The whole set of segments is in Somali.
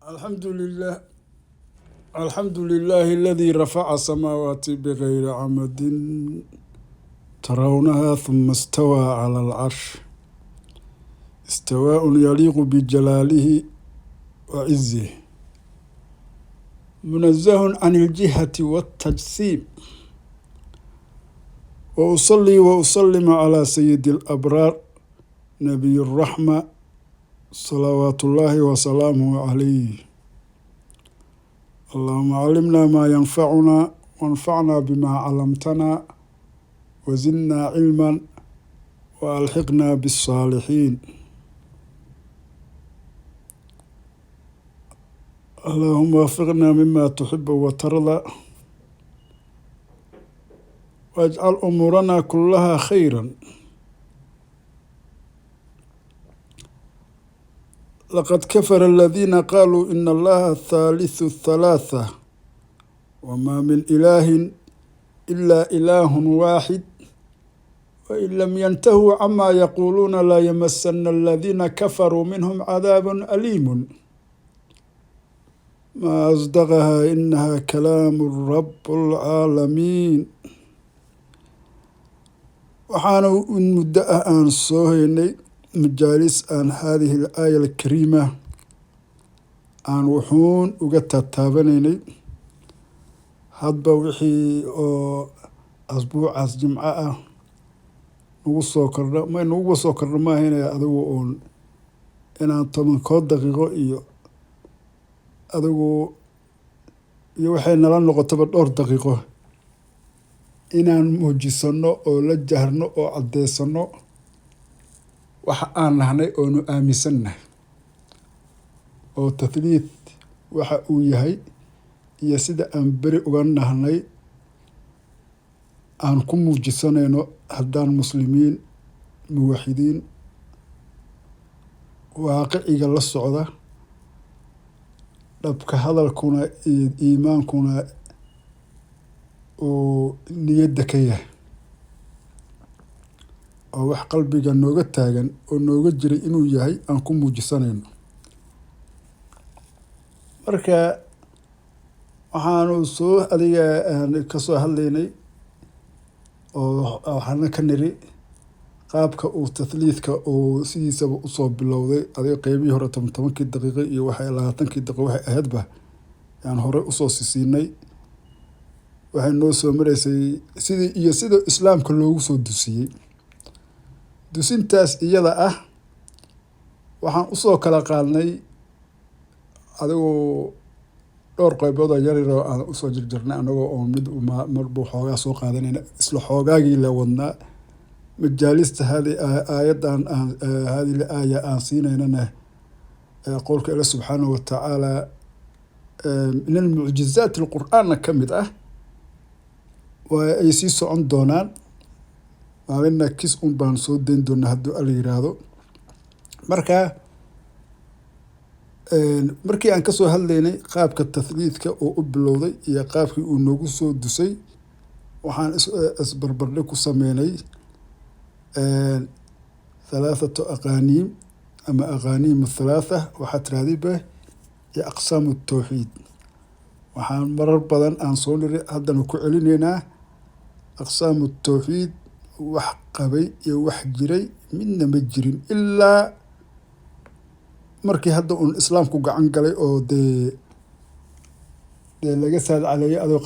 الحمد لله الحمد لله الذي رفع السماوات بغير عمد ترونها ثم استوى على العرش استواء يليق بجلاله وعزه منزه عن الجهة والتجسيم وأصلي وأسلم على سيد الأبرار نبي الرحمة صلوات الله وسلامه عليه. اللهم علمنا ما ينفعنا وانفعنا بما علمتنا وزدنا علما وألحقنا بالصالحين. اللهم وفقنا مما تحب وترضى واجعل أمورنا كلها خيرا. لقد كفر الذين قالوا إن الله ثالث الثلاثة وما من إله إلا إله واحد وإن لم ينتهوا عما يقولون لا يمسن الذين كفروا منهم عذاب أليم. ما أصدقها إنها كلام الرب العالمين. وحانوا إن مدة أن صهيني مجالس أن هذه الآية الكريمة أن وحون وقت تابنيني هدبا وحي أسبوع جمعة نوغو سوكرنا ما هنا أدو أون إن طبعا كود دقيقة أدو يوحينا لن نغطب الدور دقيقة إنان موجيسانو أو لجهرنو أو عديسانو waxa aan nahnay oo nu aaminsannahay oo tathliid waxa uu yahay iyo sida aan beri uga nahnay aan ku muujisanayno haddaan muslimiin muwaxidiin waaqiciga la socda dhabka hadalkuna iyo iimaankuna oo niyadda ka yahay oo wax qalbiga nooga taagan oo nooga jiray inuu yahay aan ku muujisanayno. Marka waxaanu soo adiga ka soo hadlaynay oo waxaana ka niri qaabka uu tathliidka oo sidiisaba u soo bilowday adiga qaybihii hore 10 daqiiqo iyo waxa 20 daqiiqo waxay ahaydba aan hore u soo siisiinay waxay noo soo mareysay sida islaamka loogu soo dusiyay. dusintaas iyada ah waxaan u soo kala qaadnay adigoo dhowr qaybood oo yaryar oo aan u soo jirjirnay anagoo oo mid marba xoogaa soo qaadanayna isla xoogaagii la wadnaa majaalista aayadan هذه الآية aan siinaynana qowlka Ilaahay subxaanahu wa tacaala min almucjizaat alqur'aanna ka mid ah waa ay sii socon doonaan maalina kis un baan soo dayn doonaa hadduu alla yiraahdo. markii aan ka soo hadlaynay qaabka tathliidka oo u bilowday iyo qaabkii uu noogu soo dusay waxaan isbarbardhig ku sameynay ثلاثة أقانيم أما أقانيم الثلاثة waxaa tiraahdiba iyo أقسام التوحيد waxaan marar badan aan soo niri haddana ku celinaynaa أقسام التوحيد wax qabay iyo wax jiray midna ma jirin ilaa markii hadda uun islaamku gacan galay oo dee laga saad caleeyay adoo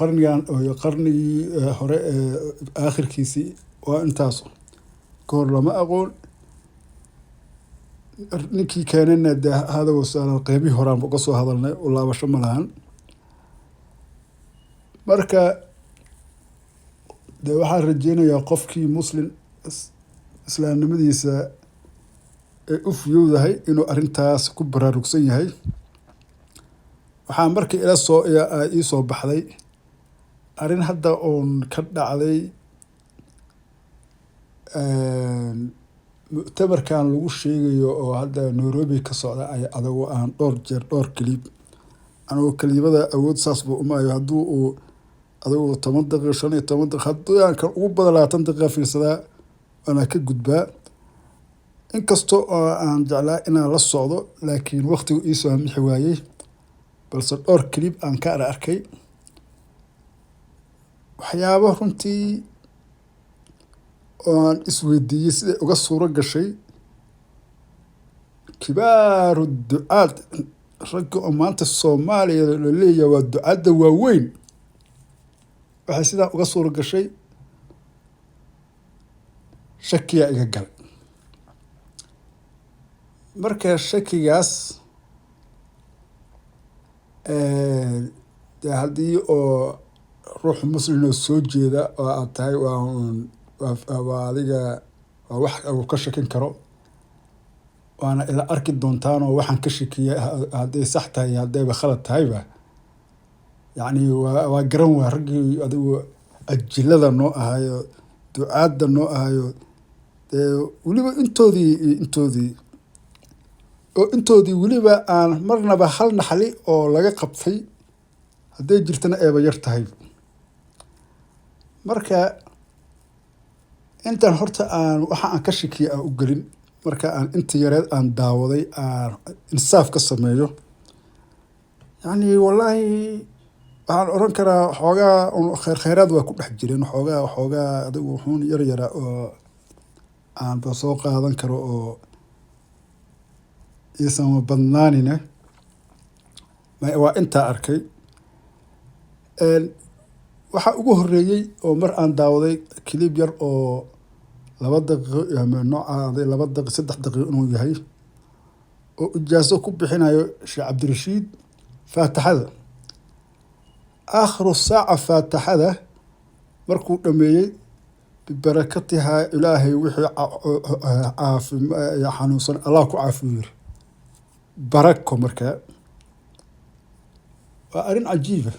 qarnigii hore aakhirkiisii waa intaas ka hor lama aqoon ninkii keenana dee hada wasaaran qeybii horaan uga soo hadalnay oo laabasho ma lahan. marka dee waxaan rajeynayaa qofkii muslim islaamnimadiisa ee u fiyowdahay inuu arrintaas ku baraarugsan yahay. waxaa markii ii soo baxday arrin hadda oon ka dhacday mu'tamarkan lagu sheegayo oo hadda Nairobi ka socda ay adagoo aan dhowr kilib anagoo kelibada awood saas buu umaayo hadduu uu adagoo 10 daqiiqo 15 daqiiqo hadduu aan kan ugu badan 20 daqiiqo fiirsadaa waana ka gudbaa inkastoo aan jeclaa inaan la socdo laakiin waqtigu ii soo mixi waayey balse dhowr clip aan ka arkay waxyaabo runtii oo aan isweydiiyey siday uga suuro gashay kibaaru ducaad ragga oo maanta Soomaaliya la leeyahay waa ducaadda waaweyn waxay sidaa uga suuro gashay shakiya iga gal marka shakigaas haddii oo ruux muslim oo soo jeeda oo aad tahay waa adiga waa wax uu ka shakin karo waana ila arki doontaan oo waxaan ka shakiyay hadday sax tahay haddayba khalad tahayba yacni waa garan waa raggii adigu ajilada noo ahayo ducaadda noo ahayo weliba intoodii weliba aan marnaba hal naxli oo laga qabtay hadday jirtana eeba yar tahay marka intaan horta waxa aan ka shakiyay aan u gelin marka aan inta yareed aan daawaday aan insaaf ka sameeyo yacni wallaahi waxaan oran karaa xoogaa khayraad waa ku dhex jireen xoogaa adigu wuxuun yar yara oo aanba soo qaadan karo oo iisan badnaanina waa intaa arkay waxaa ugu horreeyey oo mar aan daawaday clip yar oo 2 daqiiqo ama nooca 2 daqiiqo 3 daqiiqo inuu yahay oo ijaaso ku bixinayo Sheekh Cabdirashiid faataxada aakhiru saaca faataxada markuu dhameeyey bibarakatiha ilaahay wixii xanuunsan allah ku caafiyo barako markaa waa arrin cajiiba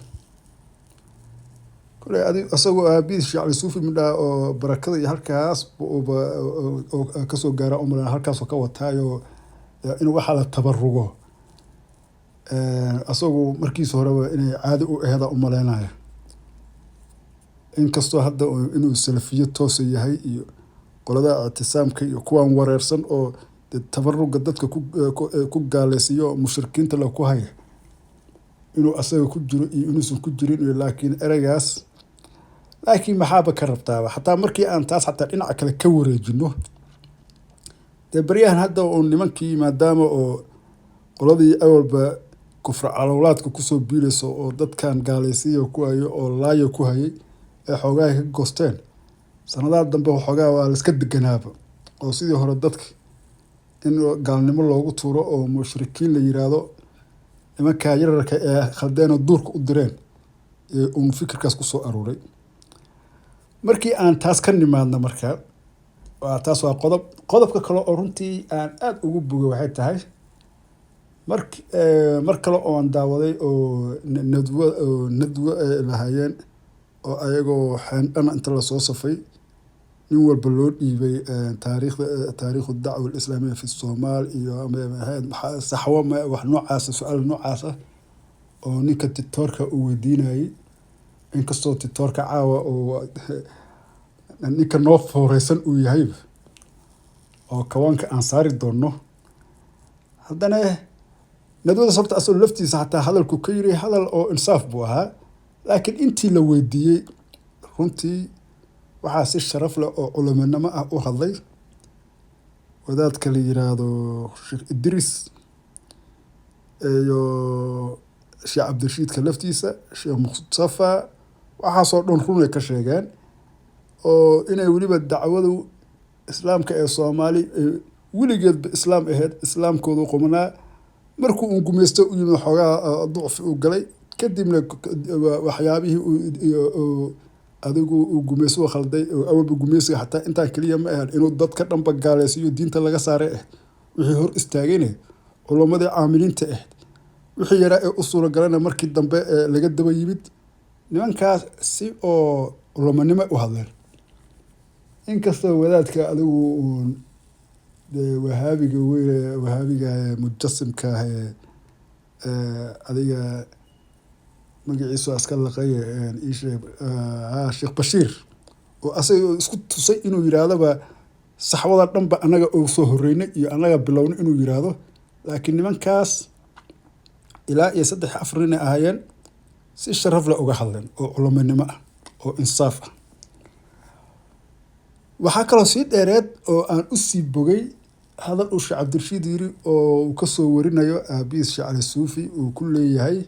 kule adiga asagoo aabiis Sheekh Ali Suufi midha oo barakada iyo halkaas oo ka soo gaara umrana halkaas oo ka wataayo inuu waxa la tabarugo asagoo markiis horeba inay caadi u aheeda u maleynaya inkastoo hadda inuu salafiyo toos yahay iyo qolada ictisaamka iyo kuwan wareersan oo tabaruga dadka ku gaaleysiyo mushrikiinta la ku haya inuu asaga ku jiro iyo inuusan ku jirin laakiin eraygaas laakiin maxaaba ka rabtaa xataa markii aan taas xataa dhinaca kale ka wareejino baryahan hadda oo nimankii maadaama oo qoladii awalba kufra calawlaadka kusoo biirayso oo dadkan gaaleysiyo ku hayo oo laayo ku hayay ee xoogaa ka goosteen sanadaha dambe xoogaa waa la iska deganaaba oo sidii hore dadka in gaalnimo loogu tuuro oo mushrikiin la yiraahdo nimanka yararka ee khaldeen duurka u direen ee fikirkaas ku soo aruuray markii aan taas ka nimaadna markaa taas waa qodobka kale oo runtii aan aad ugu bogay waxay tahay mar kale oo aan daawaday oo nadwo lahaayeen oo ayagoo xeendhana inta lasoo safay nin walba loo dhiibay taariikhu dacwa alislaamiya fi Soomaal iyo saxwo wax noocaas su'aal noocaas oo ninka titoorka uu weydiinayay inkastoo titoorka caawa oo ninka noo fooreysan uu yahay oo kawanka aan saari doono haddana nadwada sabta asoo laftiisa xataa hadalku ka yiri hadal oo insaaf buu ahaa laakiin intii la weydiiyey runtii waxaa si sharaf leh oo culumanimo ah u hadlay wadaadka la yiraahdo Sheekh Idris iyo Sheekh Cabdirashiidka laftiisa Sheekh Mustafa waxaasoo dhan runay ka sheegeen oo inay weliba dacwadu islaamka ee Soomaali weligeedba islaam ahayd islaamkoodu qumnaa markuu uu gumeysto u yimid xoogaa ducf u galay kadibna waxyaabihii adigu uu gumeyso khalday oo awalba gumeysiga xataa intaan kaliya ma ahan inuu dadka dhanba gaaleysiyo diinta laga saaray wixii hor istaagayna culumadii caamiliinta wixii yara ee u suura galana markii dambe laga daba yimid nimankaas si oo culumanimo u hadleen inkastoo wadaadka adigu wahaabiga mujassimka adiga magaciisu aska laqay Sheekh Bashiir oo asaga isku tusay inuu yiraahdaba saxwada dhanba anaga oo soo horeynay iyo anaga bilowna inuu yiraahdo laakiin nimankaas ilaa iyo 3-4 nin ahaayeen si sharaf leh uga hadleen oo culuminimo ah oo insaaf ah. waxaa kaloo sii dheereed oo aan u sii bogay hadal uu Sheekh Cabdirashiid yiri oo uu ka soo warinayo aabihiis Sheekh Cali Suufi uu ku leeyahay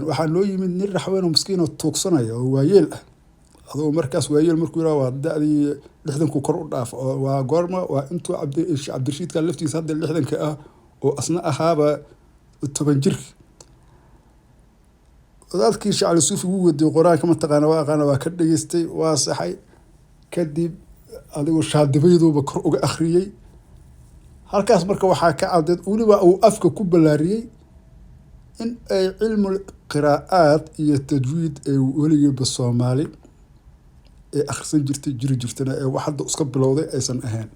waxaa noo yimid nin raxween oo miskiin oo tuugsanaya oo waayeel ah. adoo markaas waayeel markuu yiraahdo waa da'dii 60 ku kor u dhaaf oo waa goorma waa intuu Sheekh Cabdirashiid ka laftiisa hadda 60 ah oo asna ahaaba 10 jir. wadaadkii Sheekh Cali Suufi wuu wadiyo quraanka ma taqaana waa aqaana waa ka dhageystay waa saxay kadib adigu shaadibayduba kor uga akhriyay. halkaas marka waxaa ka cadeed waliba uu afka ku balaariyay in ay cilmu qiraa'aat iyo tajwiid ay weligeeba Soomaali ee akhrisan jirtay jirtana ee wax hadda iska bilowday aysan ahayn.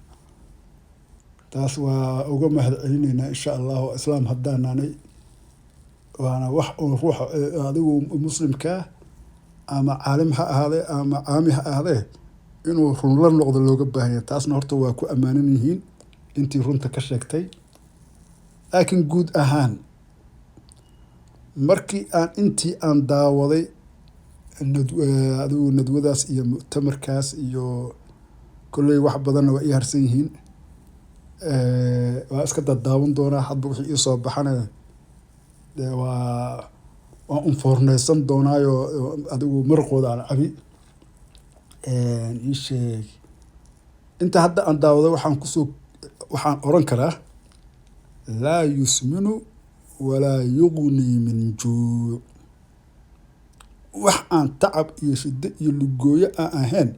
taas waa uga mahad celinaynaa insha Allah islaam haddaanay waana wax ruux adigu muslimka ama caalim ha ahaade ama caami ha ahaade inuu run la noqdo looga baahan yahay. taasna horta waa ku amaanan yihiin intii runta ka sheegtay. laakiin guud ahaan markii aan intii aan daawaday adigu nadwadaas iyo mu'tamarkaas iyo kulley wax badanna waa ii harsan yihiin. waa iska daawan doonaa hadba wixii ii soo baxana waa unfoorneysan doonaayo adigu marqooda aan cabi. ii sheeg inta hadda aan daawaday waxaan oran karaa laa yusminu walaa yughni min juu'. wax aan tacab iyo shiddo iyo lugooyo aan ahayn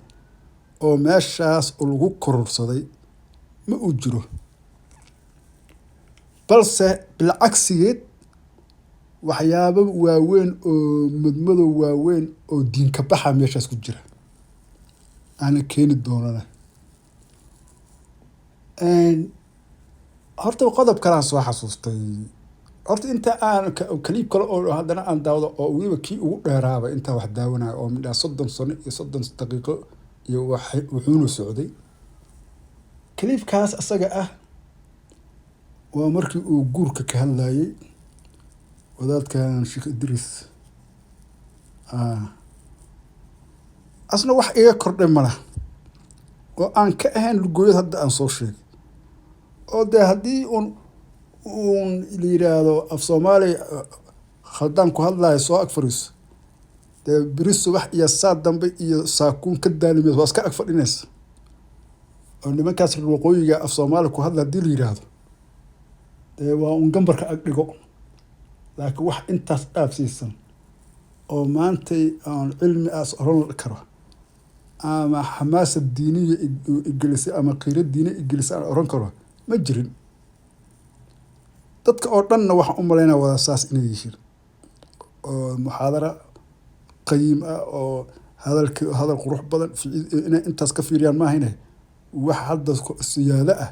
oo meeshaas lagu kororsaday ma uu jiro, balse bilcagsigeed waxyaabo waaweyn oo madmadow waaweyn oo diinka baxa meeshaas ku jira ana keeni doonana. horta qodob kale aan soo xasuustay. horta inta aan kaliib kale oo haddana aan daawado oo weliba kii ugu dheeraaba intaa wax daawanayo oo midhaa 30 sano iyo 30 daqiiqo iyo wuxuuna socday. kaliibkaas asaga ah waa markii uu guurka ka hadlayay wadaadkan Sheekh Idris. asna wax iga kordhay malaha oo aan ka ahayn lugooyad hadda aan soo sheegay oo de haddii uun la yiraahdo af Soomaali khaldaan ku hadlayo soo ag fariiso de beri subax iyo saa dambe iyo saakuun ka daalimeed waa iska ag fadhinaysa oo nimankaas waqooyiga af Soomaali ku hadla hadii la yiraahdo de waa un gambarka ag dhigo. laakiin wax intaas dhaafsiisan oo maantay aan cilmi aas oran karo ama xamaasad diiniya igelisay ama qiiro diini igelisay aan oran karo ma jirin. dadka oo dhanna waxaan u malaynaa wada saas inay yihiin oo muxaadara qayim ah oo hadal qurux badan inay intaas ka fiiriyaan ma ahayne wax hadda siyaada ah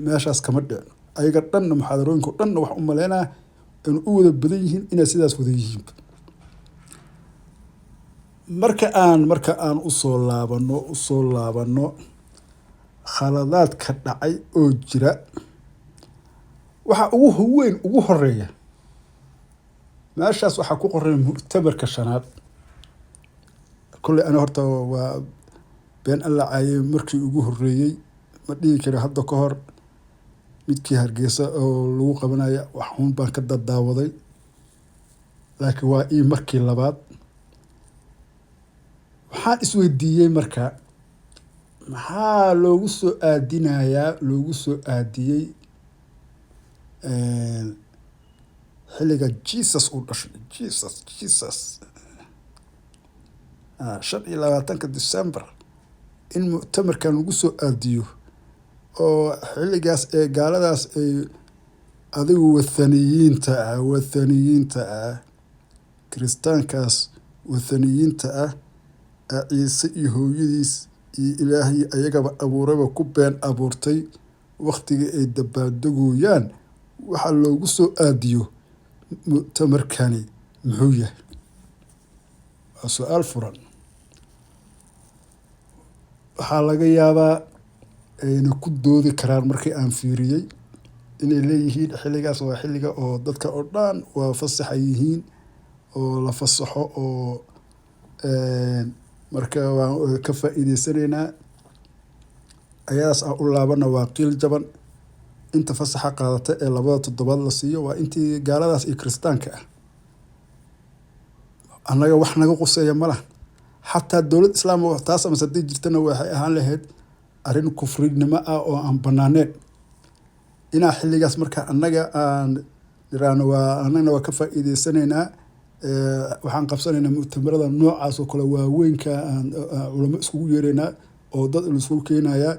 meeshaas kama dhicin. ayaga dhanna muxaadarooyinka dhanna waxaan u malaynaa in u wada badan yihiin inay sidaas wada yihiin. marka aan u soo laabano khaladaadka dhacay oo jira waxa ugu horeeya meeshaas waxaa ku qoran mu'tamarka shanaad. kulley ana horta waa been alla caayay markii ugu horeeyay ma dhihi karo hadda ka hor midkii Hargeysa oo lagu qabanaya waxuun baan ka daawaday laakiin waa markii labaad. waxaan isweydiiyey marka maxaa loogu soo aadiyey xilliga Jesus uu dhashay. Jesus 25 December in mu'tamarkan lagu soo aadiyo oo xilligaas ee gaaladaas ay adigu wathaniyiinta ah kiristaankaas wathaniyiinta ah Ciise iyo hooyadiis iyo Ilaahay ayagaba abuuraba ku been abuurtay waqtiga ay dabaaldegayaan waxa loogu soo aadiyo mu'tamarkani muxuu yahay. waa su'aal furan. waxaa laga yaabaa ayna ku doodi karaan markii aan fiiriyey inay leeyihiin xilligaas waa xilliga oo dadka oo dhan waa fasaxa yihiin oo la fasaxo oo marka waan ka faa'iideysanaynaa ayadaas aan u laabana waa qiil jaban inta fasaxa qaadata ee 2 toddobaad la siiyo waa intii gaaladaas iyo kiristaanka ah annaga wax naga quseeya ma laha xataa dowlad islaam oo taas ama haddii jirtana waxay ahaan lahayd arrin kufrinimo ah oo aan banaaneen inaa xilligaas marka annaga aan niraano waa annagana waa ka faa'iideysanaynaa waxaan qabsanaynaa mu'tamarada noocaas oo kale waaweynka aan culamo iskugu yeeraynaa oo dad isugu keenayaa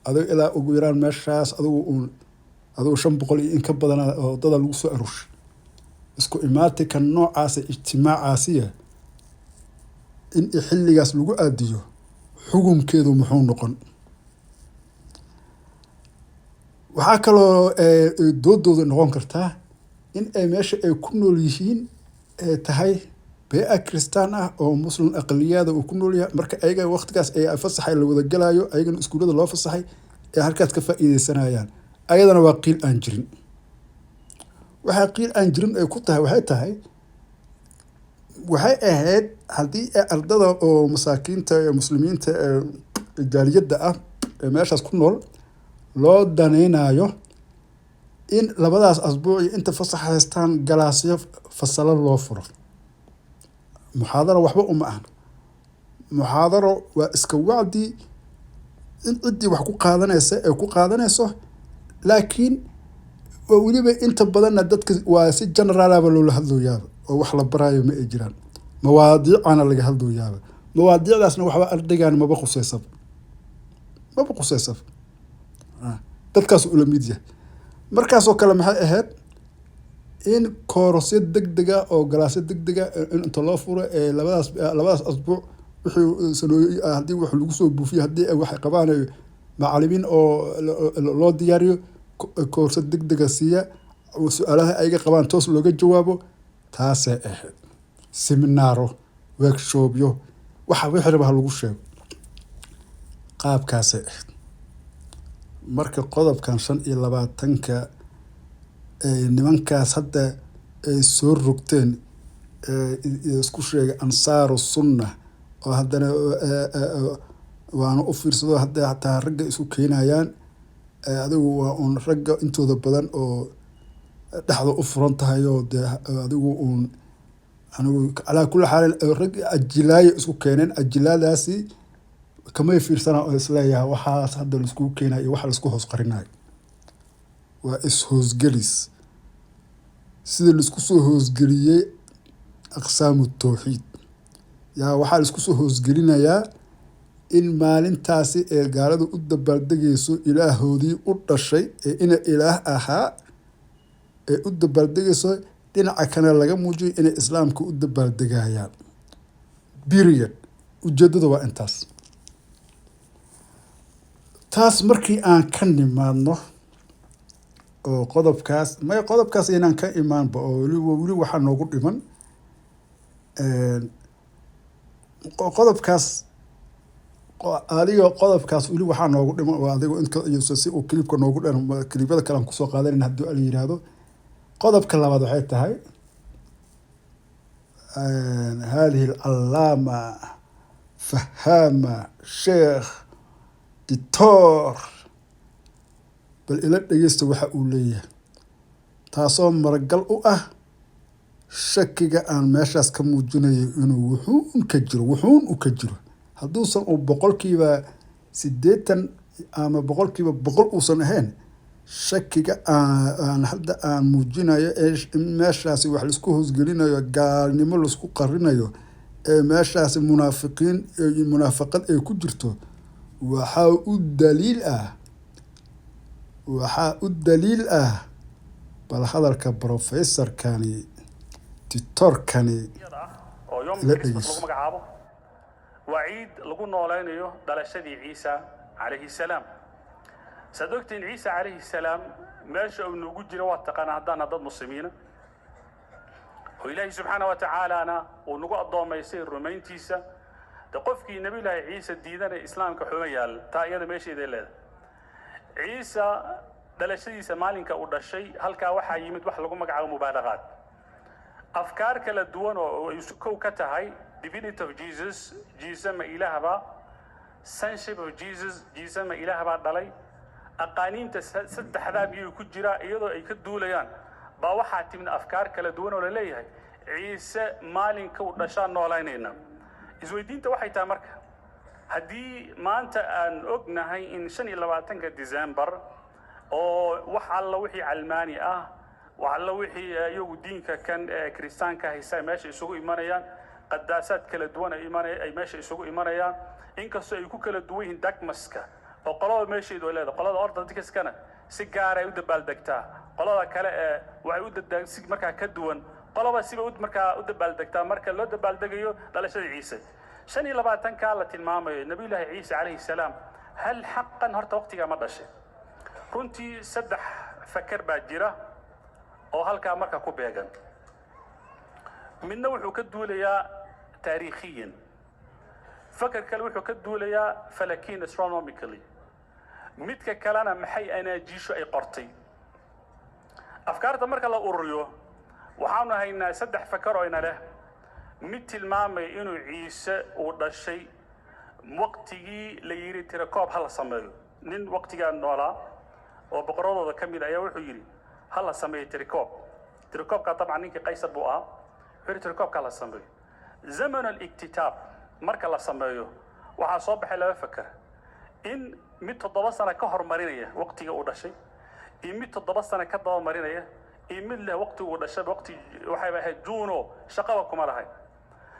adiga ilaa ugu yaraan meeshaas adigu 500 iyo in ka badan oo dada lagu soo aruurshay isku imaatinka noocaas ijtimaacaasiya in xilligaas lagu aadiyo xukunkeedu muxuu noqon waxaa kaloo doodooda noqon kartaa in ay meesha ay ku nool yihiin tahay bee kristaan ah oo muslim aqliyada uu ku nool yahay marka ayaga waqtigaas ay fasaxay la wada galayo ayagana iskuulada loo fasaxay ee halkaas ka faa'iideysanayaan ayadana waa qiil aan jirin waxaa qiil aan jirin ay ku tahay waxay ahayd haddii ardada oo masaakiinta ee muslimiinta ee jaaliyadda ah ee meeshaas ku nool loo danaynayo in labadaas asbuuc iyo inta fasax haystaan galaasyo fasalo loo furo muxaadaro waxba uma ahan muxaadaro waa iska wacdi in ciddii wax ku qaadanaysa ee ku qaadanayso laakiin weliba inta badanna dadka waa si generaalaba loola hadlooyaaba oo wax la baraayo ma ay jiraan mawaadiicana laga hadlooyaaba mawaadiicdaasna waxba ardaygaan maba quseysab dadkaas ula mid yahay markaasoo kale maxay ahayd in koorasyo degdega oo galaasyo degdega inta loo furo ee labadaas asbuuc wixii sanooyin haddii wax lagu soo buufiyo haddii waxay qabaan macallimiin oo loo diyaariyo koorso degdega siiya su-aalaha ayga qabaan toos looga jawaabo taasay ahayd seminaaro workshopyo waxa wixii raba lagu sheego qaabkaasay ahayd marka qodobkan 25 nimankaas hadda ay soo rogteen isku sheegay ansaaru sunna oo haddana waana u fiirsado hadda hataa ragga isu keenayaan adigu waa uun ragga intooda badan oo dhexda u furan tahay oo adigu uun anigu calaa kulli xaal rag ajilaayo isku keeneen ajilaadaasi kamay fiirsanaa oo isleeyahay waxaas hadda laisku keenayo iyo waxa laisku hoos qarinayo waa is-hoosgelis sida laisku soo hoosgeliyey aqsaamu tawxiid yaa waxaa laisku soo hoosgelinayaa in maalintaasi ee gaaladu u dabaaldegayso ilaahoodii u dhashay ee ina ilaah ahaa ee u dabaaldegayso dhinaca kale laga muujiyo inay islaamka u dabaaldegayaan period ujeedada waa intaas taas markii aan ka nimaadno oo qodobkaas inaan ka imaanba oo weli waxaa noogu dhiman qodobkaas weli waxaa noogu dhiman oo adigo si uu kilibka noogu dhan kilibada kale aan kusoo qaadanin haddii la yiraahdo qodobka labaad waxay tahay هذه العلامة فهامة شيخ دكتور bal ila dhageysta waxa uu leeyahay taasoo maragal u ah shakiga aan meeshaas ka muujinayo inuu wuxuun ka jiro hadduusan uu 80% ama 100% uusan ahayn shakiga aan hadda aan muujinayo meeshaasi wax la isku hoosgelinayo gaalnimo la isku qarinayo ee meeshaasi munaafaqad ay ku jirto waxaa u daliil ah bal hadalka professorkani titorkani oo yomka lagu magacaabo waciid lagu nooleynayo dhalashadii ciisa calayhi salaam sadogtiin ciisa calayhi salaam meesha uu nagu jiro waa taqaan haddana dad muslimiina oo ilaahay subxaanahu wa ta'aalaana uu nagu adoomaysay rumayntiisa qofkii nabi ilaahay ciisa diidanay islaamka xuma yaal taa iyada meesheeda leedahay ciisa dhalashadiisa maalinka uu dhashay halkaa waxaa yimid wax lagu magacaabo mubaadaqaad afkaar kala duwan oo ay kow ka tahay divinity of Jesus Jesus ma ilaahba sonship of Jesus ma ilaahba dhalay aqaaniinta saddexdaa biyuu ku jira iyadoo ay ka duulayaan baa waxaa timid afkaar kala duwan oo la leeyahay ciise maalinka uu dhashaa noolaynayna isweydiinta waxay tahay marka haddii maanta aan ognahay in 25 December oo wax alla wixii calmaani ah wax alla wixii iyagu diinka kan kristaanka haysa meesha isugu imanayaan qadaasaad kala duwan ay meesha isugu imanayaan inkastoo ay ku kala duwan yihiin dogmaska oo qolada meesheedu leedahay qolada orthodoxkana si gaar ay u dabaaldegtaa qolada kale waxay u dabaaldegtaa markaa ka duwan qolaba siba markaa u dabaaldegtaa marka loo dabaaldegayo dhalashada ciise 25 ka la tilmaamayo nabi ilaahi ciise calayhi salaam hal xaqan horta waqtiga ma dhashay runtii saddex fakar baa jira oo halkaa marka ku beegan midna wuxuu ka duulayaa taariikhiyan fakar kale wuxuu ka duulayaa falakiin astronomically midka kalena maxay anaajiishu ay qortay afkaarta marka la ururiyo waxaanu haynaa saddex fakar oo ina leh mid tilmaamay inuu ciise uu dhashay waqtigii la yiri tirakoob hal sameeyo nin waqtiga noolaa oo boqoradooda kamid ayaa wuxuu yiri hal sameeyo tirakoobka طبعا ninkii qaysar buu ah wuxuu tirakoobka la sameeyo zaman al-iktitab marka la sameeyo waxa soo baxay laba fakar in mid 7 sano ka hormarinaya waqtiga uu dhashay in mid 7 sano ka daba marinaya in mid leh waqtiga uu dhashay waqti waxay ahayd juuno shaqada kuma lahayn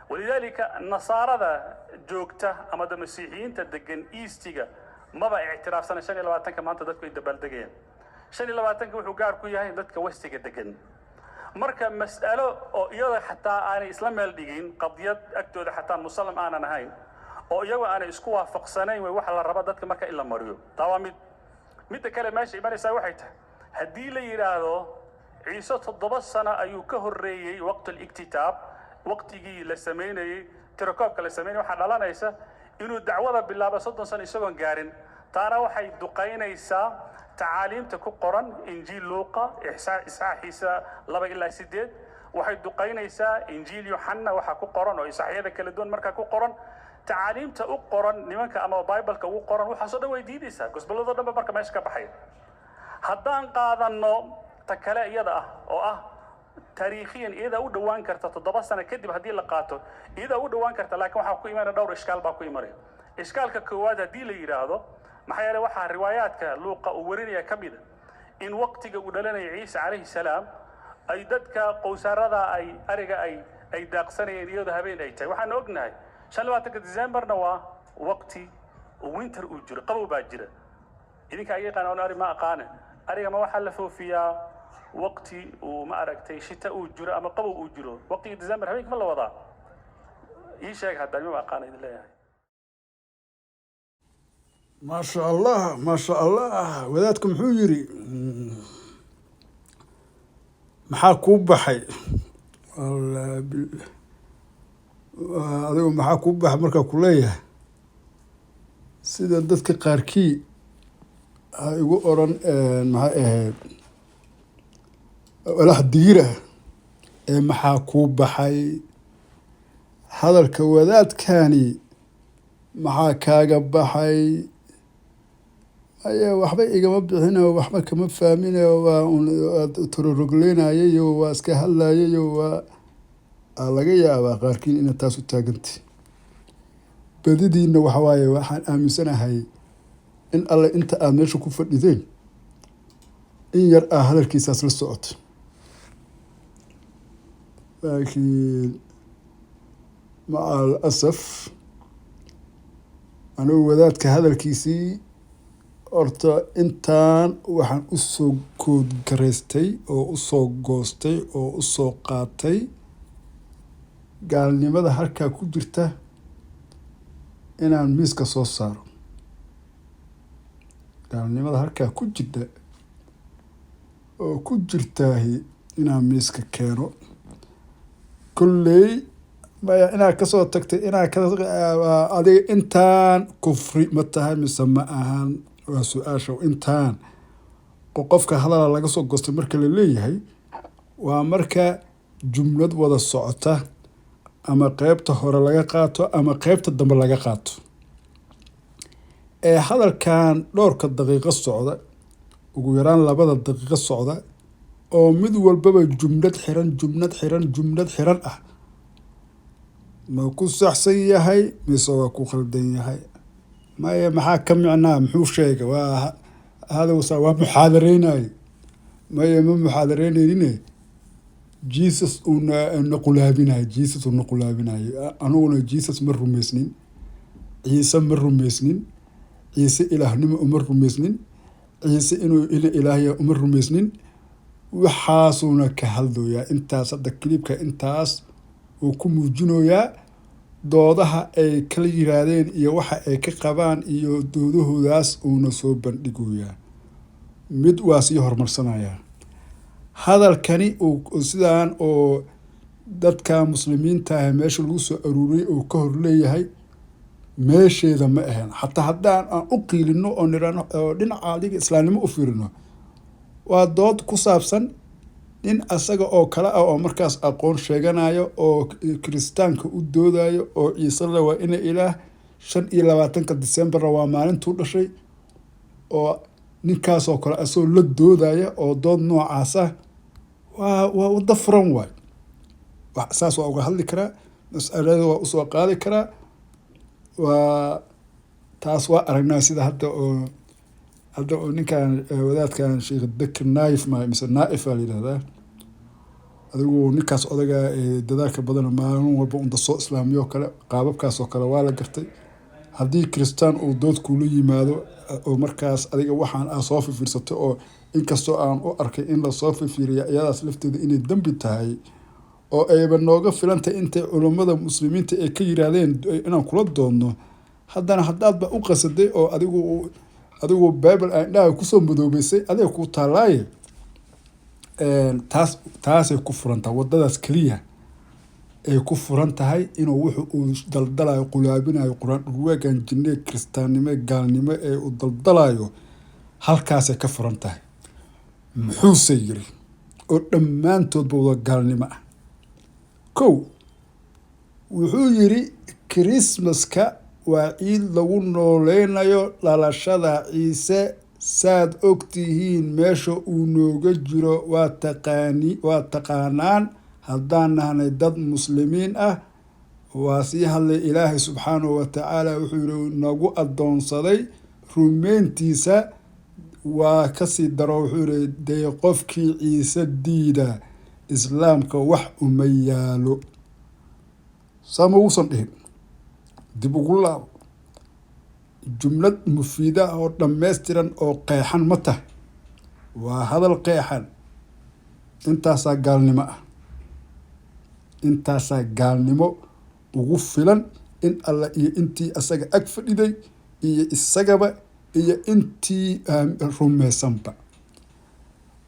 ولذلك النصارى joogta ama masiixiyiinta degan eastiga maba اعتراafsan 25 maanta dadku ay dabaaldegayaan 25 wuxuu gaar ku yahay dadka westiga degan marka mas'alo oo iyada xataa aanay isla meel dhigin qadiyad agtooda xataa muslim aanan ahayn oo iyagu aanay isku waafaqsanayn way waxa la raba dadka marka in la mariyo tawaamid mid kale meesha imanaysa waxay tahay hadii la yiraahdo ciise 7 sano ayuu ka horeeyay waqti al-iktitab waqtigii la sameeyay tirakoobka la sameeyay waxa dhalanaysa inuu dacwada bilaabo 30 sano isagoon gaarin taana waxay duqaynaysaa tacaaliimta ku qoran injiil luuqa isaaxiisa 2 ilaa 8 waxay duqaynaysaa injiil yohanna waxa ku qoran oo isaxyada kala duwan marka ku qoran tacaaliimta u qoran nimanka ama bibleka u qoran waxa soo dhaweydinaysaa gospelada dhanba marka meesha ka baxay haddaan qaadano ta kale iyada ah oo ah taariikhiyan iyada u dhawaan karta 7 sano kadib hadii la qaato iyada u dhawaan karta laakiin waxa ku imaan dhowr iskaal baa ku imaanay iskaalka koowaad hadii la yiraahdo maxay yahay waxa riwaayaadka luuqa u warinaya kamid in waqtiga uu dhalanay ciise calayhi salaam ay dadka qowsaarada ay ariga ay daaqsanayeen iyada habeen ay tahay waxaan ognahay 25 December-na waa waqti winter uu jiro qabow baa jira idinka ay yaqaanaan ari ma aqaan ariga ma waxa la foofiyaa waqti uu ma aragtay shita uu jiro ama qabow uu jiro waqtiga December habeenka ma la wadaa ii sheeg haddii ma aqaan idin leeyahay ما شاء الله ما شاء الله wadaadku muxuu yiri maxaa ku baxay adigu maxaa ku baxay marka ku leeyahay sida dadka qaarkii ay ugu oran maxay ahayd walax diira maxaa ku baxay hadalka wadaadkani maxaa kaaga baxay ayaa waxba igama bixin oo waxba kama fahmin oo waa turorogleynayay oo waa iska hadlayay oo waa laga yaabaa qaarkiin in taas u taagantay badidiina waxa waaye waxaan aaminsanahay in alle inta aad meesha ku fadhideen in yar hadalkiisaas la socoto laakiin maca alasaf anigu wadaadka hadalkiisii horta intaan waxaan u soo koodgaraystay oo u soo goostay oo u soo qaatay gaalnimada halkaa ku jirta inaan miiska soo saaro gaalnimada halkaa ku jirta oo ku jirtaahi inaan miiska keeno kolley maya inaad kasoo tagtay inaad adiga intaan kufri ma tahay mise ma ahan waa su-aasha intaan qofka hadala laga soo goostay marka la leeyahay waa marka jumlad wada socota ama qeybta hore laga qaato ama qeybta dambe laga qaato. hadalkan dhowrka daqiiqo socda ugu yaraan 2 daqiiqo socda oo mid walbaba jumlad xiran ah ma ku saxsan yahay mise waa ku khaldan yahay? maya maxaa ka micnaa muxuu sheegay waa hada waa muxaadareynay maya ma muxaadareynayne Jesus una qulaabinay anuguna Jesus ma rumaysnin, ciise ma rumaysnin, ciise ilaahnimo uma rumaysnin, ciise inuu ilaahay uma rumaysnin. waxaasuna ka hadlayaa intaas hadda kilibka intaas uu ku muujinayaa doodaha ay kala yiraahdeen iyo waxa ay ka qabaan iyo doodahoodaas uuna soo bandhigoyaa. mid waa sii horumarsanayaa hadalkani uu sidaan oo dadka muslimiinta ah meesha lagu soo aruuriyay oo ka hor leeyahay meesheeda ma ahan. xataa haddaan aan u qiilino oo nirano oo dhinaca adiga islaamnimo u fiirino waa dood ku saabsan nin asaga oo kale ah oo markaas aqoon sheeganayo oo kiristaanka u doodayo oo ciise la waa ina ilaah 25 December waa maalintuu dhashay oo ninkaas oo kale asoo la doodaya oo dood noocaas ah waa wada furan waay. wax saas waa uga hadli karaa, mas'alada waa usoo qaadi karaa. waa taas waa aragnaa sida hadda oo ninkan wadaadkan Sheekh Dakir Naif mise Naif la yiraahdaa. adigu ninkaas odaga dadaalka badan maalin walba uu soo islaamiyo kale qaababkaas oo kale waa la gartay. haddii kristaan uu dood kula yimaado oo markaas adiga waxaan aan soo fiirsatay oo inkastoo aan u arkay in la soo fiiriyo iyadaas lafteeda inay dambi tahay oo ayba nooga filantay intay culimada muslimiinta ay ka yiraahdeen inaan kula doonno, haddana haddaadba u qasaday oo adigu Bible aan dhahay ku soo madoobaysay adiga ku taalaaye taasay ku furantahay wadadaas kaliya ay ku furan tahay inuu wuxuu daldalayo qulaabinayo quraan dhulweegan jinne kristaannimo gaalnimo ee uu daldalayo halkaasay ka furan tahay. muxuuse yiri oo dhammaantoodba wada gaalnimo ah? kow wuxuu yiri Christmaska waa ciid lagu nooleynayo dhalashada ciise. saad ogtihiin meesha uu nooga jiro waa taqaanaan haddaan nahnay dad muslimiin ah. waa sii hadlay ilaahay subxaanahu watacaala wuxuu yiri nagu addoonsaday rumeyntiisa. waa kasii daro wuxuu yiri dee qofkii ciise diida islaamka wax uma yaalo. sama uusan dhihin dib ugu laabo jumlad mufiida oo dhammaystiran oo qeexan ma tahay? waa hadal qeexan. intaasaa gaalnimo ah. intaasaa gaalnimo ugu filan in alla iyo intii asaga ag fadhiday iyo isagaba iyo intii rumaysanba.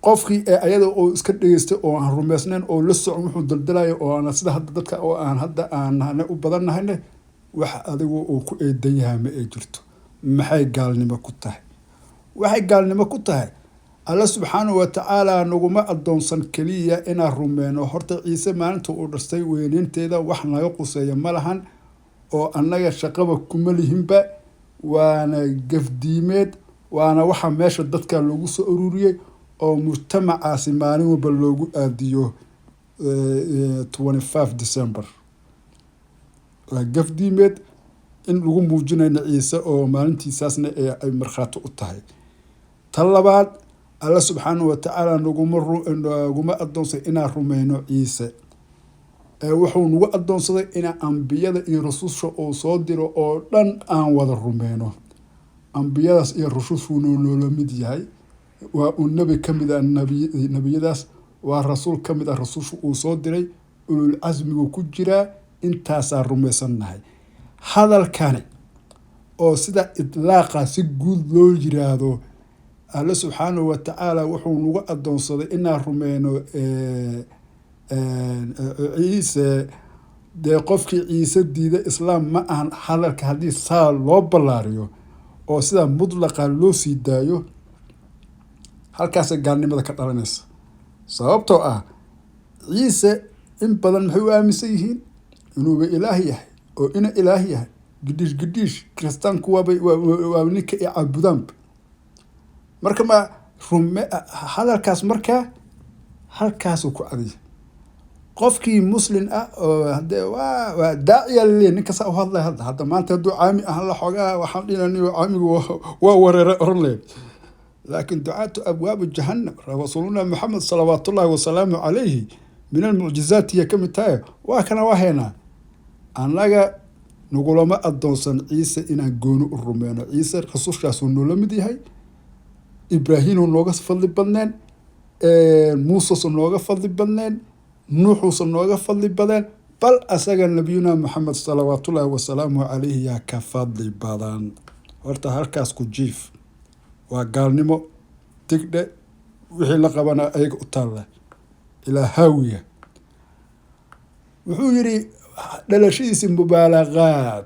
qofkii ayada oo iska dhageystay oo aan rumaysnayn oo la socon wuxuu daldalayo oo aan sida hadda dadka oo aan hadda aan u badannahayna wax adigu uu ku eedan yahay ma ay jirto. maxay gaalnimo ku tahay? waxay gaalnimo ku tahay alla subxaanahu watacaala naguma addoonsan kaliya inaan rumeyno horta ciise maalinta uu dhastay weyneynteeda wax naga quseeya ma lahan oo annaga shaqaba kuma lihinba. waana gafdiimeed, waana waxa meesha dadka loogu soo ururiyey oo mujtamacaasi maalin walba loogu aadiyo 25 December. waa gafdiimeed in lagu muujinayo ciise oo maalintiisaasna ay markhaati u tahay. tan labaad alla subxaanahu watacaala naguma addoonsay inaan rumeyno ciise. wuxuu nagu addoonsaday inaan ambiyada iyo rususha uu soo diro oo dhan aan wada rumeyno. ambiyadaas iyo rusushuuna noola mid yahay. waa uu nebi ka mid ah nebiyadaas, waa rasuul ka mid ah rususha uu soo diray, ulul casmigu ku jiraa. intaasaa rumaysannahay. hadalkani oo sida idlaaqa si guud loo yiraahdo alla subxaanahu watacaala wuxuu nagu addoonsaday inaan rumeyno ciise. dee qofkii ciise diida islaam ma ahan. hadalka haddii saa loo ballaariyo oo sida mudlaqa loo sii daayo halkaasay gaalnimada ka dhalanaysa sababtoo ah ciise in badan maxay u aaminsan yihiin inuuba ilaah yahay oo ina ilaah yahay gidhiish kiristaanku waa ninka ay caabudaanba marka ma hadalkaas markaa halkaasuu ku cadiya qofkii muslin ah oo hadee waa daaciya laleeyahay ninkasaa u hadlay hadda maanta hadduu caami ahaan la xoogaa waxaan dhinaniyo caamigu waa wareere oran leed laakiin ducaatu abwaabu jahannam rasuuluna maxamed salawaatullaahi wasalaamu calayhi min almucjizaat iyo ka mid tahay waa kana waa haynaa annaga nagulama adoonsan ciise inaan gooni u rumeyno ciise rasuushaasuu noola mid yahay ibraahiimuu nooga fadli badneen muusesu nooga fadli badneen nuuxuusa nooga fadli badeen bal asaga nabiyuna maxamed salawaatullaahi wasalaamu calayhi yaa ka fadli badan horta halkaas ku jiif waa gaalnimo digdhe wixii la qabana ayaga u taalla ilaa haawiya wuxuu yidhi dhalashadiisi mubaalaqaad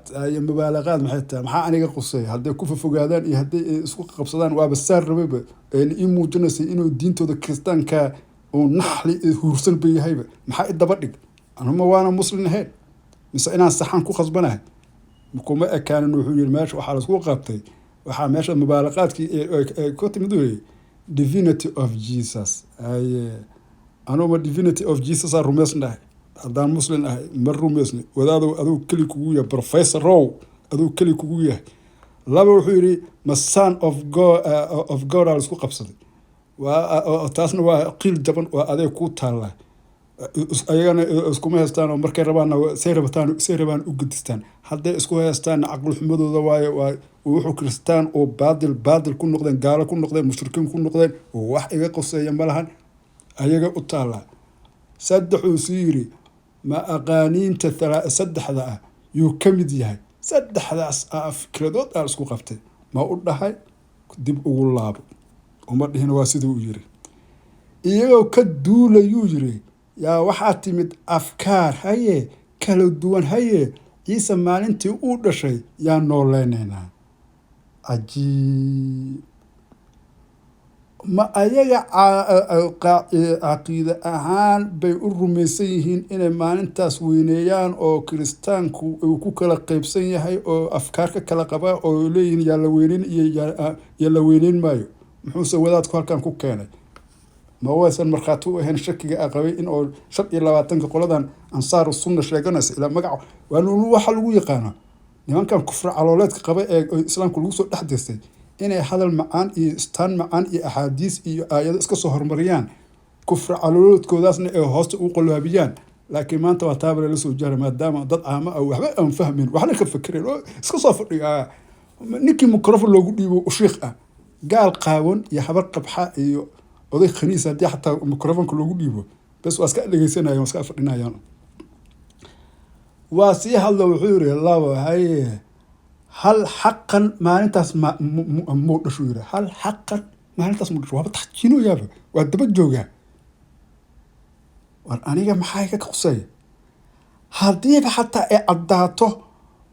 maxay tahay maxaa aniga qusay hadday ku fofogaadaan iyo hadday isku qabsadaan waaba saar rabayba ii muujinaysay inuu diintooda kiristaanka uu naxli huursan ba yahayba maxaa i daba dhig anuma waana muslin ahayn mise inaan saxan ku khasbanahay kuma ekaanin wuxuu yidhi meesha waxaa laisku qabtay waxaa meesha mubaalaqaadkii ka timid weeye divinity of Jesus anuma divinity of Jesus aa rumaysnahay haddaan muslin ahay ma rumaysni wadaadow aduu keli kugu yahay professor row aduu keli kugu yahay laba wuxuu yidhi ma son of God aa laisku qabsaday taasna waa qiil jaban waa adeeg ku taalla ayagana iskuma haystaan oo markay rabaanna say rabaan u gudistaan hadday isku haystaanna caqlixumadooda waaye wuxuu kiristaan oo baadil ku noqdeen gaalo ku noqdeen mushrikiin ku noqdeen oo wax iga qoseeya ma lahan ayaga u taalla saddexuu sii yidhi ma aqaaniinta saddexda ah yuu ka mid yahay saddexdaas fikradood aa isku qabtay ma u dhahay dib ugu laabo uma dhihina waa siduu u yiri iyagoo ka duulayuu yiri yaa waxaa timid afkaar haye kala duwan haye ciise maalintii uu dhashay yaa nooleynaynaa cajiib ma ayaga caqiide ahaan bay u rumaysan yihiin inay maalintaas weyneeyaan oo kiristaanku uu ku kala qeybsan yahay oo afkaar ka kala qaba oo leeyihiin yaa la weyneyn iyo yaa la weyneyn maayo muxuuse wadaadku halkan ku keenay ma waysan markhaati u ahayn shakiga a qabay in oo 25 qoladan ansaaru sunna sheeganaysa ilaa magaca waanu waxa lagu yaqaano nimankan kufra calooleedka qaba ee islaamku lagu soo dhaxdeystay inay hadal macaan iyo istaan macaan iyo axaadiis iyo aayado iska soo hormariyaan kufra calooleedkoodaasna ee hoosta u qolaabiyaan laakiin maanta waa taabare la soo jaaray maadaama dad caama ah waxba aan fahmin waxna ka fikireen oo iska soo fadhiya ninkii mikrofon loogu dhiibo u sheekh ah gaal qaawan iyo habar qabxa iyo oday khaniis haddii xataa mikrofonka loogu dhiibo bas waa iska dhegeysanayaan waa iska fadhinayaan waa sii hadlo wuxuu yiri laba haye hal xaqan maalintaas muu dhashu yiri hal xaqan maalintaas muu dhashu waaba taxjiino yaaba waa daba joogaa war aniga maxay ka qosay haddiiba xataa ay caddaato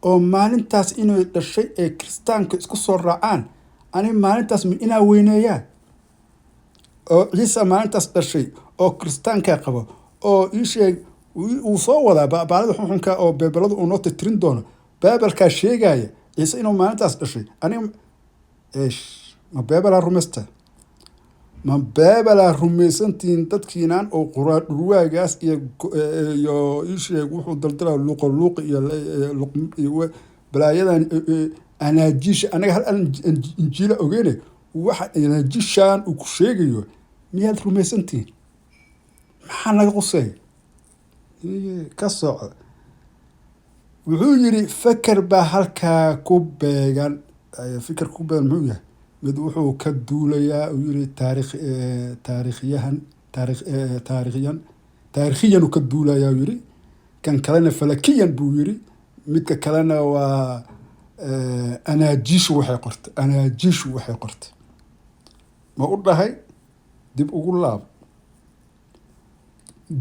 oo maalintaas inay dhashay ee kiristaanka isku soo raacaan ani maalintaas ma inaa weyneeyaa oo ciise maalintaas dhashay oo kiristaanka qabo oo ii sheeg uu soo wadaa baalada xunxunka oo beebelada uu noo tirin doono beebelkaa sheegaya ciise inuu maalintaas dhashay aniga ma beebelaa rumaysta ma beebelaa rumaysantiin dadkiinaan oo quraan dhurwaagaas iyo ii sheeg wuxuu daldalaa luuq iyo balaayadan anaajiisha anaga hal injiila ogeene waxa anaajishaan uu ku sheegayo miyaad rumaysantiin maxaa naga qusay ka soco wuxuu yiri fakar baa halkaa ku beegan fikir ku beegan muxuu yahay mid wuxuu ka duulayaa uu yiri taariikhiyan ka duulayaa uu yiri kan kalena falakiyan buu yiri midka kalena waa anaajiishu waxay qortay ma u dhahay dib ugu laab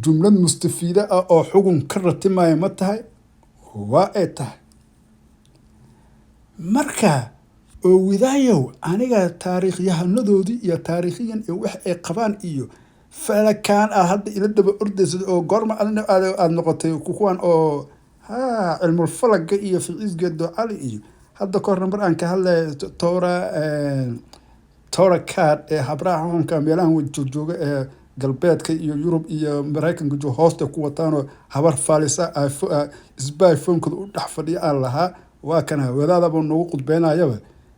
jumlad mustafiida ah oo xugun ka ratimaya ma tahay waa ay tahay marka oo widaayow aniga taariikhyahannadoodii iyo taariikhiyan iyo wax ay qabaan iyo falakaan ah hadda ila daba ordaysad oo goorma aad noqotay kuwan oo cilmul falaga iyo ficiisgeedo cali iyo hadda ka hor mar aan ka hadlay tora card ee habraha honka meelahan jooga ee galbeedka iyo Yurub iyo Mareykanka jo hoosta ku wataano habar faalisa isbay fonkooda u dhax fadhiya aan lahaa waa kana wadaadaba noogu qudbeenayaba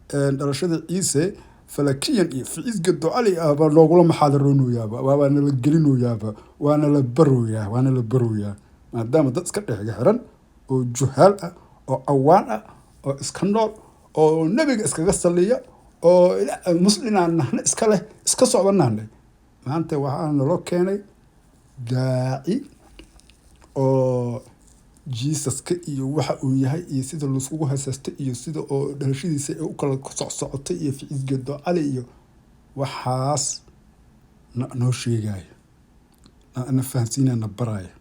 dhalashada Ciise falakiyan iyo ficiisgeedo cali aba loogula maxaadaroonayaaba waaba la gelinoyaaba waana la barooyaa maadaama dad iska dhexga xiran oo juhaal ah oo awaan ah oo iska nool oo nabiga iskaga saliya oo muslimaan nahna iska leh iska socdanaanay maanta waxaa naloo keenay daaci oo Jesus-ka iyo waxa uu yahay iyo sida laisugu hasaasto iyo sida oo dhalashadiisa ay u kala socsocotay iyo ficiisgeedo cali iyo waxaas noo sheegaya na fahansiinaya na baraya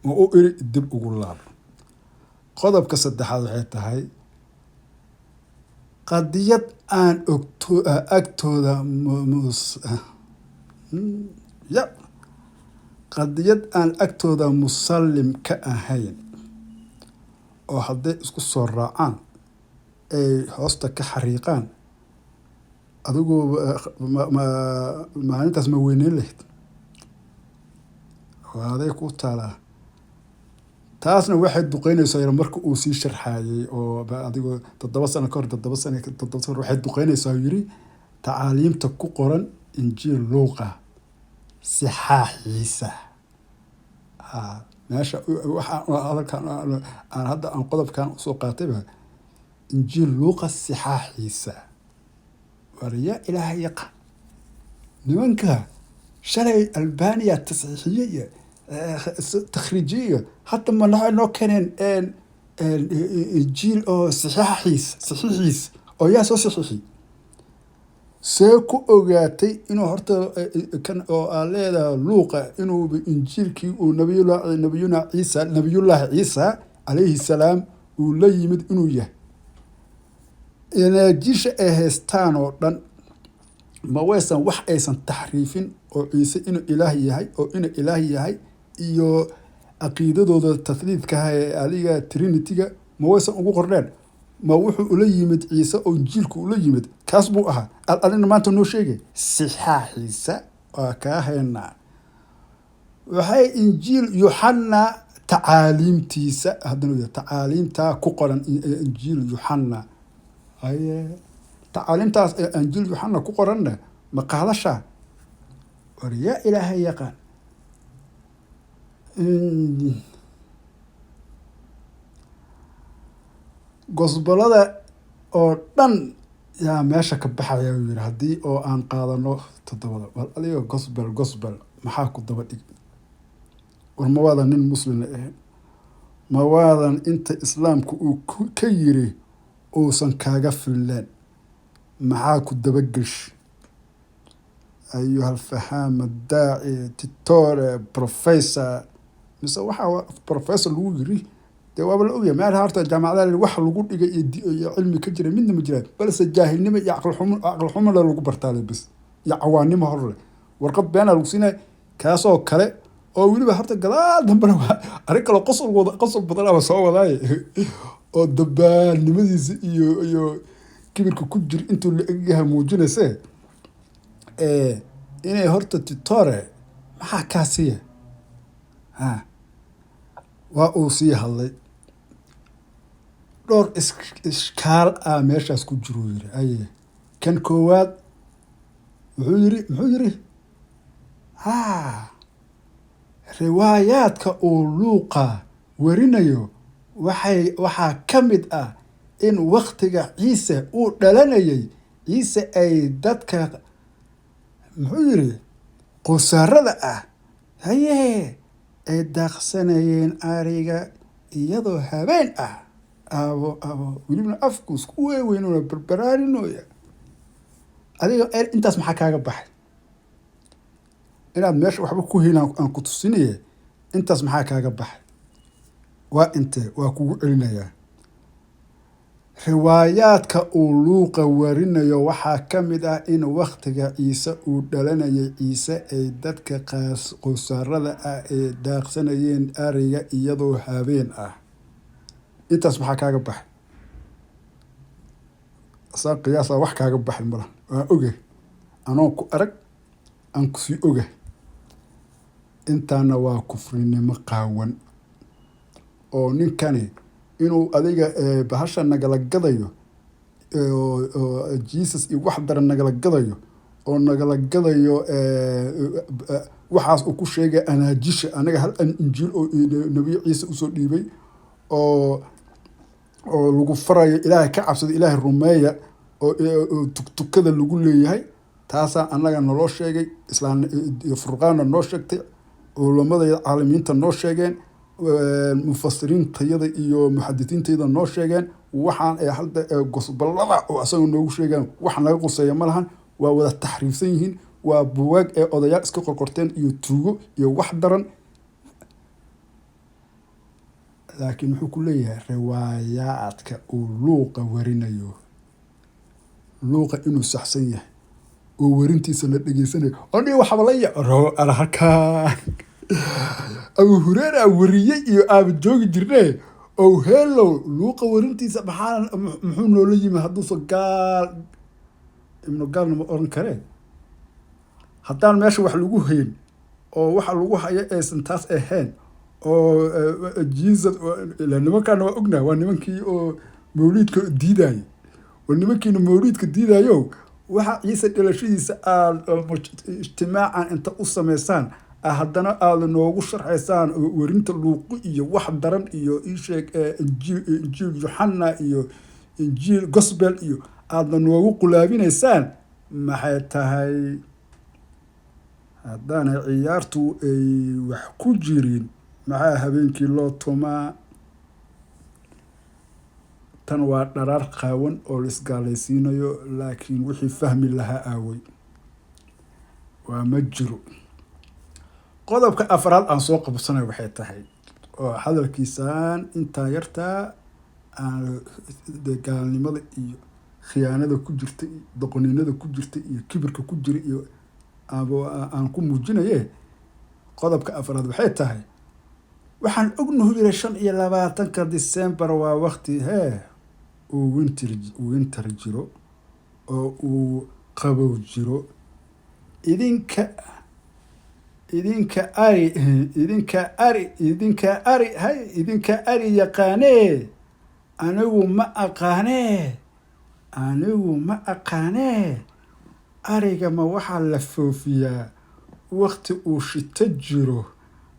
oo u iri dib ugu laabo qodobka saddexaad waxay tahay qadiyad aan agtooda qadiyad aan agtooda musallim ka ahayn oo hadday isku soo raacaan ay hoosta ka xariiqaan adigoo maalintaas ma weyneyn lahayd waaday ku taalaa taasna waxay duqeynaysaa marka uu sii sharxayay oo adigoo 7 sano ka hor waxay duqeynaysaa yiri tacaaliimta ku qoran injiil Luuqa sixaaxiisa meesha waxaan hadda aan qodobkan soo qaatayba injiil Luuqa sixaaxiisa wariya ilaahay yaqaan nimanka shalay Albania tasxiixiyay تخريجية حتى ما نحن كان الجيل أو صحيحيس أو ياسو صحيحي سيكو أوجاتي إنه هرت كان على لوقا إنه بإنجيل كي نبي الله عيسى عليه السلام ولا يمد إنه يه إن جيش إهستانو دن ما ويسن وح أيسن تحريفين أو عيسى إنه إلهي هاي أو إنه إلهي هاي iyo aqeedadooda tasliidka ah aliga trinity-ga ma waysan ugu qorneen ma wuxuu ula yimid Ciise oo injiilku ula yimid kaas buu ahaa alina maanta noo sheegay sixaaxiisa waa ka hayna waxay injiil Yuhanna tacaaliimtiisa hadana tacaaliimta ku qoran injiil Yuhanna ay tacaaliimtaas injiil Yuhanna ku qoran ma qaadasha wariya ilaahay yaqaan gosbolada oo dhan yaa meesha ka baxaya uu yiri hadii oo aan qaadano 7 wal aliyo gospel maxaa ku daba dhig war ma waadan nin muslim ah ma waadan inta islaamku uu ka yiri uusan kaaga filan maxaa ku daba gash أيها الفهام الداعي تيتور بروفيسور mise waxa professor lagu yiri jawaab la ogeey meel harta jaamacadaha wax lagu dhigay iyo cilmi ka jira midna ma jiraan balse jaahilnimo iyo aqal xumo lagu bartaalay bis iyo cawaanimo hore warqad been lagu siinay kaasoo kale oo waliba harta gadaal dambana arin kale qosol badan ama soo wadaay oo dabaalnimadiisa iyo kibirka ku jir intuu la egaha muujinaysa inay horta titore maxaa kaasiya waa uu sii hadlay dhowr iskaal ah meeshaas ku jiro yiri ay kan koowaad muxuu yiri riwaayaadka uu Luuqa warinayo waxaa ka mid ah in waqtiga Ciise uu dhalanayay Ciise ay dadka muxuu yiri qosaarada ah haye ay daaqsanayeen ariga iyadoo habeen ah abo waliba afku isku weynoo barbaarinoya adiga intaas maxaa kaaga baxay inaad meesha waxba ku helaan aan ku tusinay intaas maxaa kaaga baxay waa intee waa kugu celinaya riwaayaadka uu luuqa warinayo waxaa ka mid ah in wakhtiga ciise uu dhalanayay ciise ay dadka qosaarada ah ee daaqsanayeen ariga iyadoo habeen ah. intaas maxaa kaaga baxay? saa qiyaasa wax kaaga baxay mala. waan ogahay anoon ku arag aan kusii ogahay. intaana waa kufrinimo qaawan oo ninkani inuu adiga bahasha nagala gadayo Jesus iyo wax daran nagala gadayo oo nagala gadayo waxaas uu ku sheegay anaajisha anaga hal injiil oo nabi ciise usoo dhiibay oo lagu farayo ilaahay ka cabsada ilaahay rumeeya oo tukada lagu leeyahay. taasaa anaga naloo sheegay islaan furqaana noo sheegtay culamada caalamiinta noo sheegeen mufasiriintayada iyo muxadisiintayada noo sheegeen. waxaan hadda gosbolada oo asaga noogu sheegaan wax naga quseeya ma lahan. waa wada taxriifsan yihiin. waa buwaag ee odayaal iska qorqorteen iyo tuugo iyo wax daran. laakiin wuxuu ku leeyahay riwaayaadka uu luuqa warinayo luuqa inuu saxsan yahay oo warintiisa la dhegeysanayo odhi waxba la yaro ala halkaan Abu Hurayra wariyay iyo aaba joogi jirnay oo hello luuqa warintiisa maxaa muxuu noola yimi hadduu gaal ibnu gaalna ma oran kare haddaan meesha wax lagu hayn oo waxa lagu hayo aysan taas ahayn oo Jesus ila nimankan waa ognahay waa nimankii oo mawliidka diidaayay oo nimankiina mawliidka diidayo waxa ciise dhalashadiisa ijtimaacan inta u sameysaan haddana aad noogu sharxaysaan warinta luuqi iyo wax daran iyo isheeg injiil Yohana iyo injiil gospel iyo aad noogu qulaabinaysaan maxay tahay? haddana ciyaartu ay wax ku jirin maxaa habeenkii loo tumaa? tan waa dharaar qaawan oo la isgaalaysiinayo laakiin wixii fahmi lahaa aaway waa ma jiro. qodobka afraad aan soo qabsanay waxay tahay oo hadalkiisaan intaa yartaa gaalnimada iyo khiyaanada ku jirta iyo doqoninada ku jirta iyo kibirka ku jira iyo aan ku muujinaye. qodobka afraad waxay tahay waxaan ognahay ilaa 25 December waa waqti uu winter jiro oo uu qabow jiro. idinka ari yaqaanee anigu ma aqaanee ariga ma waxaa la foofiyaa waqti uu shito jiro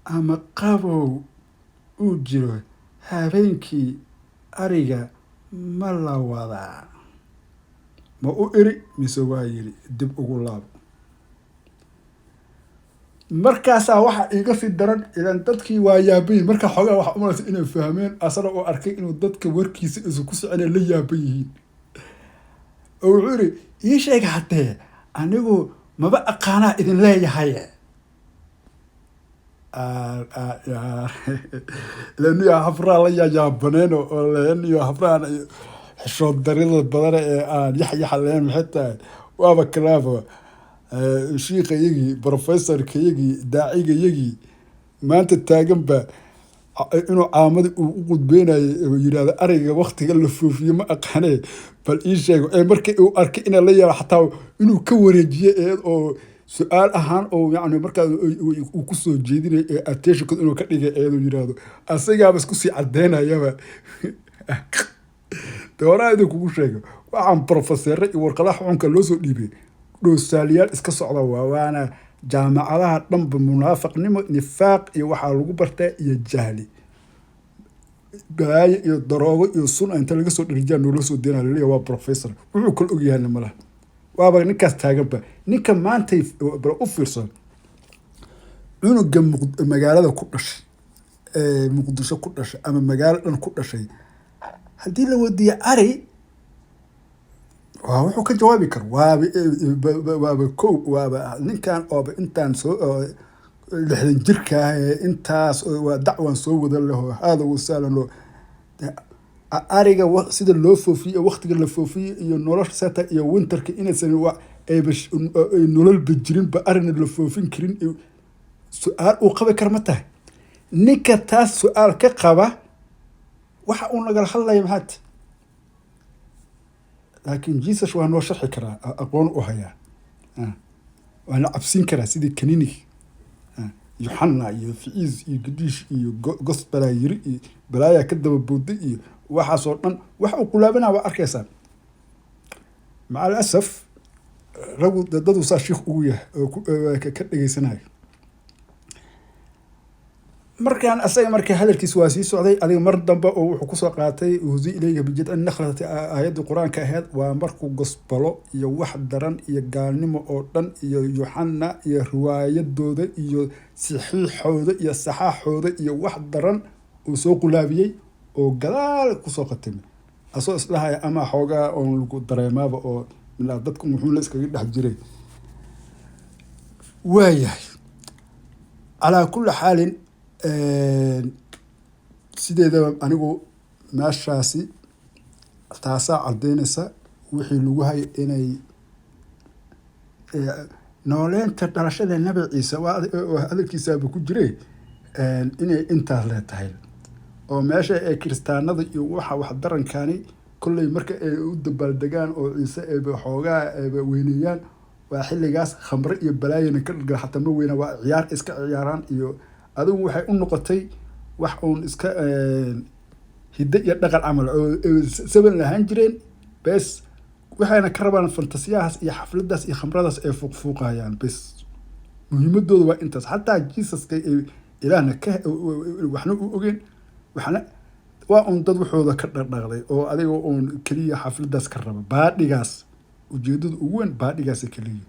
ama qabow uu jiro habeenkii ariga ma la wadaa? ma u iri mise waa yiri dib ugu laabo. markaasaa waxa iga sii daran ilan dadkii waa yaabayin marka xogaa waxa u malaysa inay fahmeen asana oo arkay inuu dadka warkiisa isu ku soconay la yaaban yihiin oo wuxuu yiri ii sheeg haddee anigu maba aqaanaa idin leeyahay. laniyo hafraa la yaabaneen oo laniyo hafraan xishood darida badan ee aan yaxyaxa leen maxay tahay waaba kalaaba shiikhayagii professorkayagii daacigayagii maanta taaganba inuu caamada uu u qudbeynayay oo yidhaahdo ariga waktiga la foofiyo ma aqaanee bal ii sheego markii uu arkay inaa la yaabo xataa inuu ka wareejiye oo su-aal ahaan oo yani markaa uu kusoo jeedinay attentionka inuu ka dhigay iyadoo yidhaahdo asagaaba isku sii cadeynayaba de horaa idin kugu sheego waxaan professorre iyo warqadaha xukunka loo soo dhiibay dhoosaaliyaal iska socda waana jaamacadaha dhanba munaafaqnimo nifaaq iyo waxaa lagu bartaa iyo jahli balaayo iyo daroogo iyo sun inta laga soo dharjaa noola soo deenaa laleeyahay waa professor wuxuu kala ogyahayna malaha waaba ninkaas taaganba ninka maantay u fiirsan cunuga magaalada ku dhashay muqdisho ku dhashay ama magaalo dhan ku dhashay haddii la wadiyo ari waa wuxuu ka jawaabi karo waaba kow waaba ninkan ooba intaan soo 60 jirka intaas waa dacwan soo wada leho hada wasaalan ariga sida loo foofiyey waqtiga la foofiyey iyo nolosha seta iyo winterka inaysan ay nololba jirinba arina la foofin karin su-aal uu qabi kara ma tahay ninka taas su-aal ka qaba waxa uu nagala hadlaya maxaad laakiin jesus waa noo sharxi karaa aqoon u hayaa waana cabsin karaa sidii kaninig yoxana iyo ficiis iyo gadiish iyo gospelaa yiri iyo balaayaa ka daba booday iyo waxaasoo dhan wax uu kulaabinaa waa arkaysaan maca alasaf ragu dadu saa shiikh ugu yahay oo ka dhegeysanayo markaan asaga markii hadalkiis waa sii socday adiga mar dambe oo wuxuu kusoo qaatay huzi ilayga bijid'an nakhlati aayadda qur-aanka ahayd waa markuu gosbalo iyo wax daran iyo gaalnimo oo dhan iyo yoxana iyo riwaayadooda iyo saxiixooda iyo saxaaxooda iyo wax daran uu soo qulaabiyey oo gadaal kusoo qatimay asoo isdhahaya ama xoogaa oon lagu dareemaaba oo milaa dadku muxuu la iskaga dhex jiray waayahay calaa kulli xaalin sideedaba anigu meeshaasi taasaa caddeynaysa wixii lagu hayay inay nooleynta dhalashada nabi ciise waa hadalkiisaaba ku jire inay intaas leetahay oo meesha ay kiristaanada iyo waxa wax darankani kolley marka ay u dabaaldegaan oo ciise ayba xoogaa ayba weyneeyaan waa xilligaas khamre iyo balaayana ka dhigala xataa ma weyna waa ciyaar iska ciyaaraan iyo adigu waxay u noqotay wax uun iska hiddo iyo dhaqan camal oo saban lahaan jireen bes waxayna ka rabaan fantasiyahaas iyo xafladaas iyo khamradaas ay fuuqfuuqayaan bes muhiimadooda waa intaas xataa jisaska ilaahna waxna u ogeen waxna waa uun dad waxooda ka dhaqdhaqday oo adiga uun keliya xafladaas ka raba baadhigaas ujeedada ugu weyn baadhigaas keliya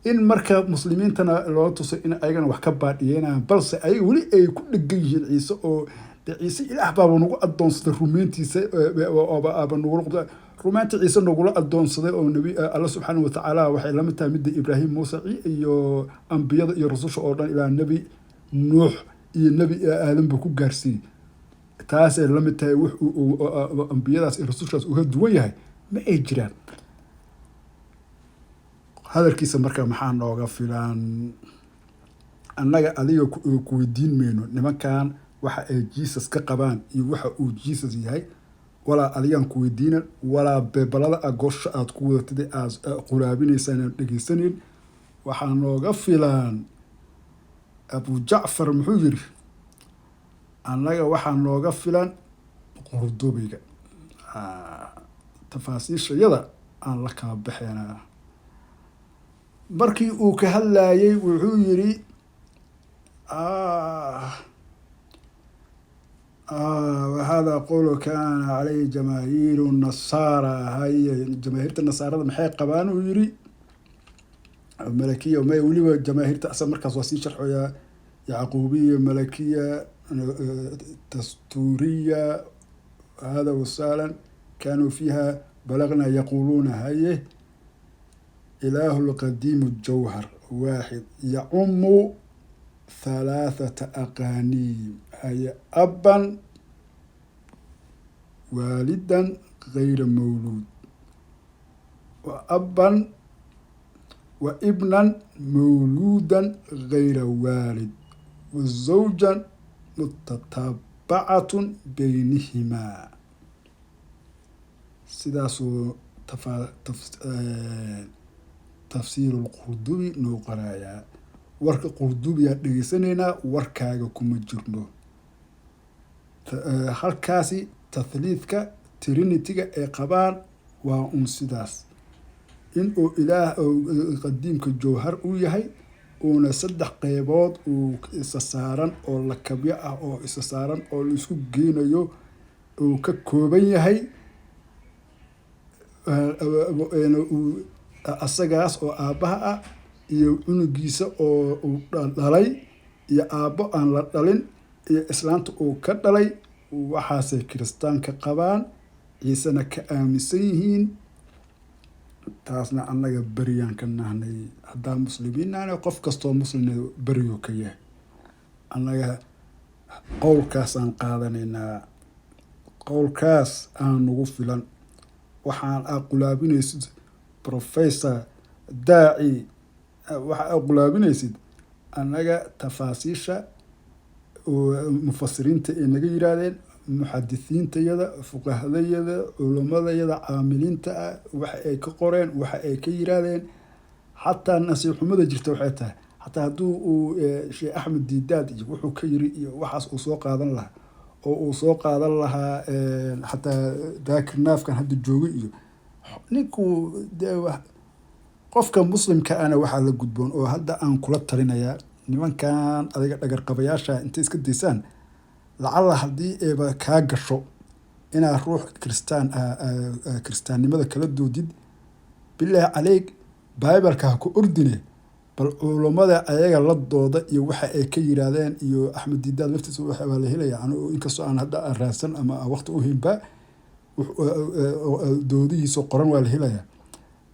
in marka muslimiintana loo tuso in ayagana wax ka baadhiyeynayaan balse ay weli ay ku dhegan yihiin ciise oo ciise ilaah baaba nagu adoonsaday rumeyntiisa aba nagu rumeynta ciise nagula adoonsaday oo nabi alla subxaanahu watacaala waxay la mid tahay midda ibraahim muuse iyo ambiyada iyo rususha oo dhan ilaa nebi nuux iyo nebi aadanba ku gaarsiiyey taasay la mid tahay wux ambiyadaas iyo rusushaas uga duwan yahay ma ay jiraan hadalkiisa marka maxaa nooga filan annaga adiga ku weydiin mayno nimankan waxa ay jesus ka qabaan iyo waxa uu jesus yahay walaa adigaan ku weydiinan walaa beebalada agoosha aad ku wadatid aad qulaabinaysaan aan dhegeysanayn waxaa nooga filan abu jacfar muxuu yiri annaga waxaa nooga filan qurdoobiga tafaasiishayada aan la kala baxeynaa markii uu ka hadlayay wuxuu yiri وهذا قول كان عليه جماهير النصارى هاي جماهير النصارى maxay qabaan uu yiri ملكية وما waliba جماهيرta asal markaas waa sii sharxaya يعقوبية ملكية دستورية هذا وسالا كانوا فيها بلغنا يقولون هاي إله القديم الجوهر واحد يعم 3 أقانيم هي أبا والدا غير مولود وأبا وابنا مولودا غير والد والزوجة متتابعة بينهما سداسو تفسير القردبي نوقرايا warka qurdubiya dhegeysanayna warkaaga kuma jirno halkaasi tathliidka trinity-ga ay qabaan waa sidaas in uu ilaah qadiimka jawhar u yahay uuna 3 qeybood uu isa saaran oo la kabyo ah oo isa saaran oo la isku geenayo uu ka kooban yahay asagaas oo aabaha ah iyo unugiisa oo uu dhalay iyo aabbo aan la dhalin iyo islaanta uu ka dhalay waxaasay kiristaanka qabaan ciisena ka aaminsan yihiin taasna annaga beriyaan ka nahnay haddaa muslimiinana qof kastoo muslimna beriyo ka yahay annaga qowlkaasaan qaadanaynaa qowlkaas aan nagu filan. waxaan aqulaabinaysid professor daaci waxa aqulaabinaysid annaga tafaasiisha mufasiriinta ay naga yiraahdeen, muxadisiintayada, fuqahadayada, culamadayada caamiliinta ah waxa ay ka qoreen, waxa ay ka yiraahdeen. xataa nasiib xumada jirta waxay tahay xataa hadduu uu sheekh axmed diidaad iyo wuxuu ka yiri iyo waxaas uu soo qaadan lahaa oo uu soo qaadan lahaa xataa daakir naafkan hadda jooga iyo ninkuu qofka muslimka ana waxaa la gudboon oo hadda aan kula talinayaa nimankan adiga dhagarqabayaasha intay iska daysaan lacalla haddii eeba kaa gasho inaad ruux kiristaannimada kala doodid, bilaahi caleyg baibalka ha ku ordine bal culummada ayaga la dooda iyo waxa ay ka yiraahdeen. iyo axmed diidaad laftiisa waa la helaya inkastoo aan hadda aan raadsan ama waqti u hinba doodihiisa qoran waa la helaya.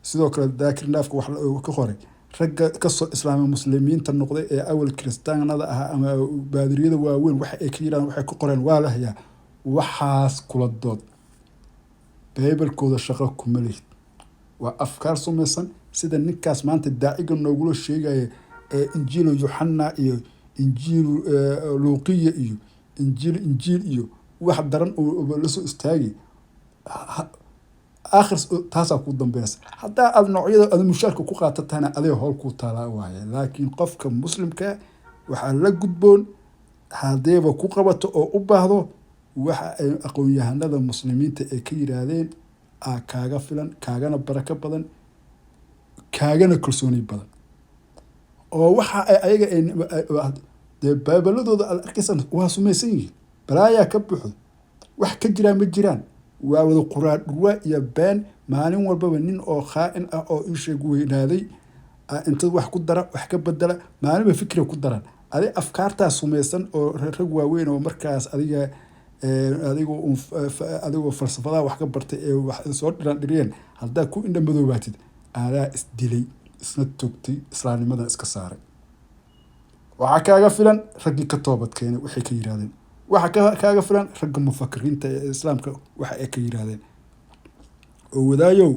sidoo kale daakir naafka wax ka qoray ragga kasoo islaamay muslimiinta noqday ee awal kiristaanada ahaa ama baadiriyada waaweyn waxa ay ka yiraahdeen waxay ku qoreen waa la hayaa. waxaas kula dood, baibalkooda shaqo kuma lihid, waa afkaar sumaysan sida ninkaas maanta daaciga noogula sheegaya injiilu yuxana iyo injiilu luuqiya iyo injiil iyo wax daran oo lasoo istaagi aakhir taasaa ku dambeysa. haddaa aad noocyada aad mushaarka ku qaatatana adiga howl ku taalaa waaye, laakiin qofka muslimka waxaa la gudboon hadeeba ku qabato oo u baahdo waxa ay aqoon-yahanada muslimiinta ay ka yiraahdeen kaaga filan, kaagana barako badan, kaagana kalsooni badan. oo waxa ay ayaga dee baabaladooda aad arkaysan waa sumaysan yihiin, balaayaa ka buuxdo, wax ka jiraan ma jiraan, waa wada quraan dhurwaa iyo been. maalin walbaba nin oo khaa'in ah oo isheeg weynaaday intaad wax ku dara wax ka bedela, maalinba fikra ku daran. adig afkaartaas sumaysan oo rag waaweyn oo markaas adigoo falsafadaha wax ka bartay ee wax soo dhiriyeen haddaa ku indha madoobaatid aadaa isdilay, isna toogtay, islaamnimadan iska saaray. waxaa kaaga filan raggii ka toobad keenay waxay ka yiraahdeen, waxaa kaaga filan ragga mufakiriinta ee islaamka waxa ay ka yiraahdeen. oo wadaayow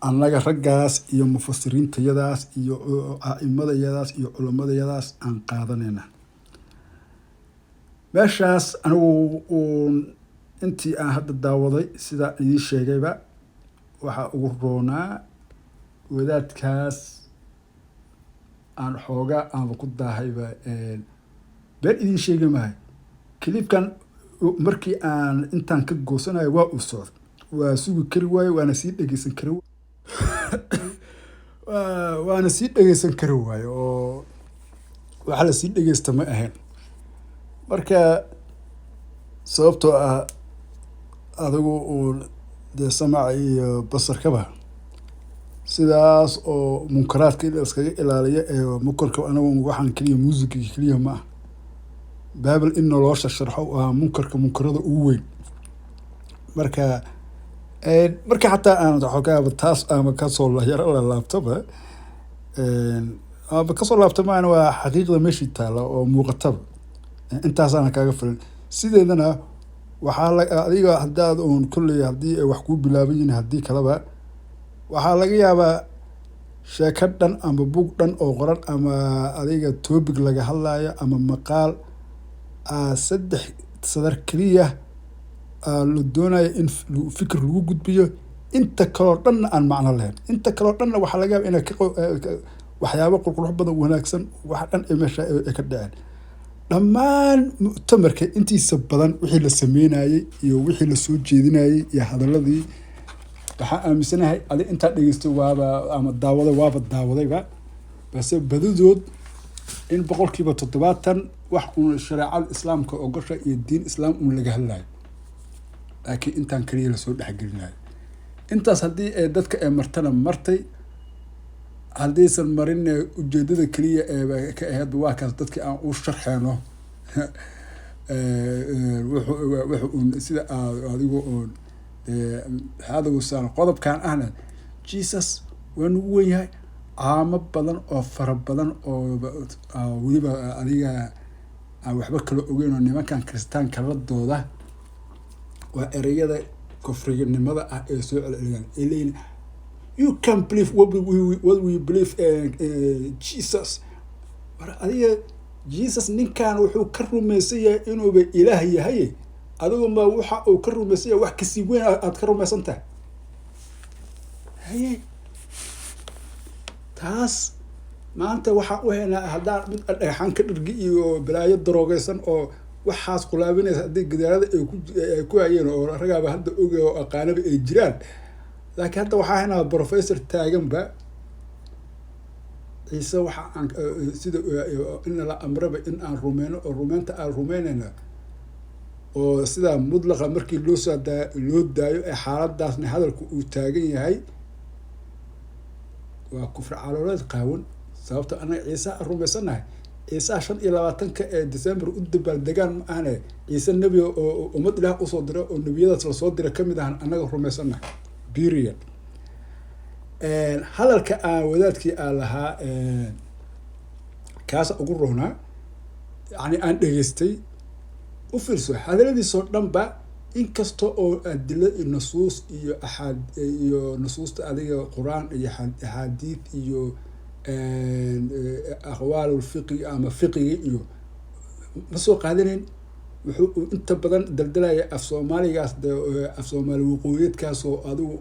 annaga raggaas iyo mufasiriintayadaas iyo a'imadayadaas iyo culamadayadaas aan qaadanayna. meeshaas anigu intii aan hadda daawaday sidaa idiin sheegayba waxaa ugu roonaa wadaadkaas aan xoogaa aanba ku daahayba been idiin sheegi mahay. kilibkan markii aan intaan ka goosanayo waa uu socday, waa sugi kari waaye, waana sii dhegeysan kari waaye oo waxa la sii dhegeysta ma ahayn. marka sababtoo ah adigu uu dee samaca iyo basarkaba sidaas oo munkaraadka in iskaga ilaaliya ee munkarka anagu waxaan keliya muusiga keliya ma ah, baabal in nolosha sharxo waa munkarada ugu weyn. marka xataa aan xoogaaba taas ama kasoo yaro la laabtaba ama kasoo laabta maana waa xaqiiqda meeshii taala oo muuqataba intaasaana kaaga filan. sideedana waxaa adiga haddaad uun kolley haddii ay wax kuu bilaaban yihiin haddii kaleba waxaa laga yaabaa sheeko dhan ama bug dhan oo qoran ama adiga topic laga hadlayo ama maqaal 3 sadar keliya la doonayo in fikir lagu gudbiyo, inta kaloo dhanna aan macno lahayn. inta kaloo dhanna waxaa laga yaabaa inay waxyaabo qurqurux badan wanaagsan wax dhan ay meesha ay ka dhaceen. dhammaan mu'tamarka intiisa badan wixii la sameynayay iyo wixii la soo jeedinayay iyo hadaladii waxaa aaminsanahay adi intaa dhegeysto waaba ama daawadayba balse badadood in 70% wax uun shareecada islaamka ogosha iyo diin islaam uun laga hadlayo, laakiin intaan kaliya lasoo dhexgelinayo. intaas haddii ay dadka ay martana martay, haddaysan marin ujeedada keliya ee ka ahayd waa kaas dadkii aan u sharxeeno wuxuu sida adigu oon hada wasaan qodobkan ahna Jesus waa nugu weyn yahay. caamo badan oo fara badan oo weliba adiga aan waxba kala ogeyn oo nimankan kiristaanka la dooda وإريادة كفرية نمضى سوء الإعلان إلين you can't believe what we believe Jesus هذه Jesus ninkan wuxuu ka rumaysan inuu ba Ilaah yahay adigu ma waxa uu ka rumaysan wax ka sii weyn aad ka rumaysan tahay haye taas maanta waxa uu heena hadaan mid dhagaxan ka dhirgi iyo balaayo daroogaysan oo waxaas qulaabinaysa hadii gidaarada ay ku hayeen oo ragaaba hadda ogeey oo aqaanaba ay jiraan laakiin hadda waxa heena professor taagan ba ciise waxa aan sida in la amraba in aan rumeeno oo rumeenta aan rumeynayna oo sida mudlaqa markii loo daayo ee xaaladaasna hadalku uu taagan yahay waa kufr caloolad qaawan sababta anaga ciise rumeysanahay ciise 25 ee December u dabal degaan ma aane ciise nabi oo ummad Ilaah u soo diray oo nabiyadaas la soo diray kamid ah anaga rumeysanahay period hadalka aan wadaadkii aan lahaa kaas ugu roonaa yani aan dhageystay u fiirso hadaladiisoo dhanba inkasta oo adilla nusuus iyo ahad iyo nusuusta adiga quraan iyo ahadiith iyo aqwaal fiqhi ama fiqhi iyo ma soo qaadanin wuxuu inta badan daldalaya af Soomaaligaas af Soomaali waqooyidkaas oo adigu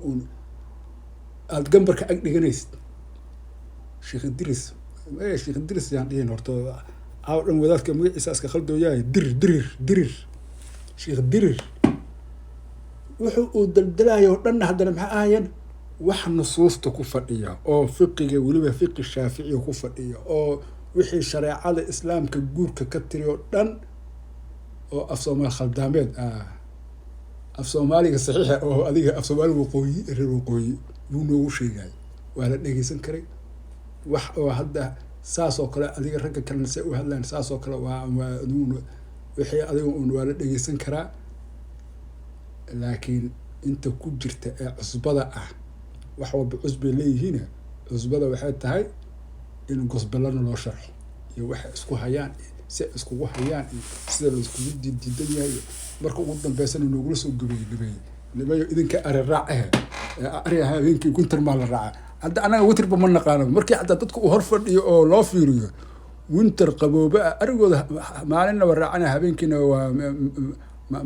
aad gambarka ag dhiganaysid Sheekh Idris yaan dhihin horta aw dhan wadaadka magaciisa iska khaldooyay dirir Sheekh Dirir wuxuu daldalayo dhan hadana maxay ahaayeen wax nusuusta ku fadhiya oo fiqiga waliba fiqi Shaafici ku fadhiya oo wixii shariicada islaamka guurka ka tiriyo dhan oo af Soomaali khaldaameed af Soomaaliga saxiix oo adiga af Soomaali waqooyi wuu noogu sheegay waa la dhageysan karay wax oo hadda saas oo kale adiga ragga kalena say u hadlaan saas oo kale waa wixii adiga waa la dhageysan karaa laakiin inta ku jirta ee cusbada wax walba cusbay leeyihiin cusbada waxay tahay in gospelana loo sharxo iyo wax isku hayaan si iskugu hayaan sida la isku diidan yahay marka ugu dambeysana noogu soo gabagabay nimayo idinka arraac habeenkii guntar ma la raaca hadda anaga witirba ma naqaano markii hadda dadku u hor fadhiyo oo loo fiiriyo winter qabooba arigooda maalinna waraacana habeenkiina waa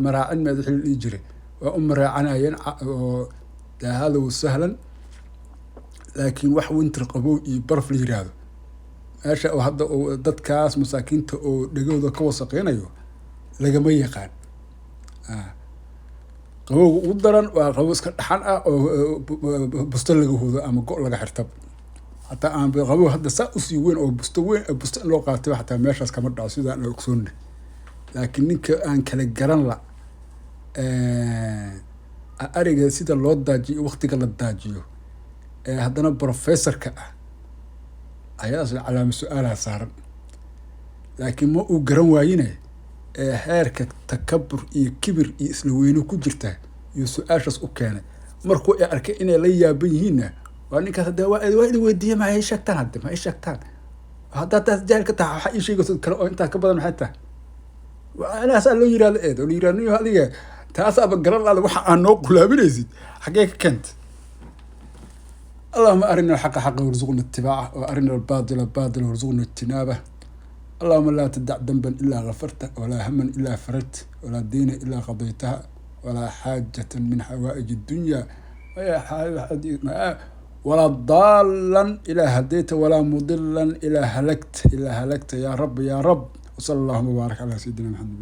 maraacin madaxii la jiray waa maraacanaayeen oo hada sahlan laakiin wax winter qaboob iyo barf la yiraahdo meesha oo hadda dadkaas masaakiinta oo dhagooda ka wasaqeynayo lagama yaqaan qabowga ugu daran waa qabow iska dhaxan oo busto laga hoodo ama go laga xirtab hataa aan qabow hadda saa u sii weyn oo busto loo qaatay hataa meeshaas kama dhaco sidaan la ogsoonay laakiin ninka aan kala garan la ariga sida loo daajiyo waqtiga la daajiyo haddana professorka ayaa calaamad su'aalaha saaran laakiin ma uu garan waayine heerka takabbur iyo kibir iyo isla weyno ku jirta iyo su'aashaas u keenay markuu ay arkay inay la yaaban yihiin waa ninkaas hadda waa weydiiyay ma ay sheegtaan hadda taas jahalka taa waxa ii sheegay kale oo inta ka badan maxay tahay ana asal loo yiraahdo adiga taas aba garan la waxa aan noo qulaabinaysid xagee ka kent اللهم أرنا الحق حقا وارزقنا اتباعه وأرنا الباطل باطلا وارزقنا اجتنابه اللهم لا تدع ذنبا إلا غفرته ولا هما إلا فرجته ولا دينا إلا قضيتها ولا حاجة من حوائج الدنيا ولا ضالا إلى هديت ولا مضلا إلى هلكت يا رب وصلى الله وبارك على سيدنا محمد.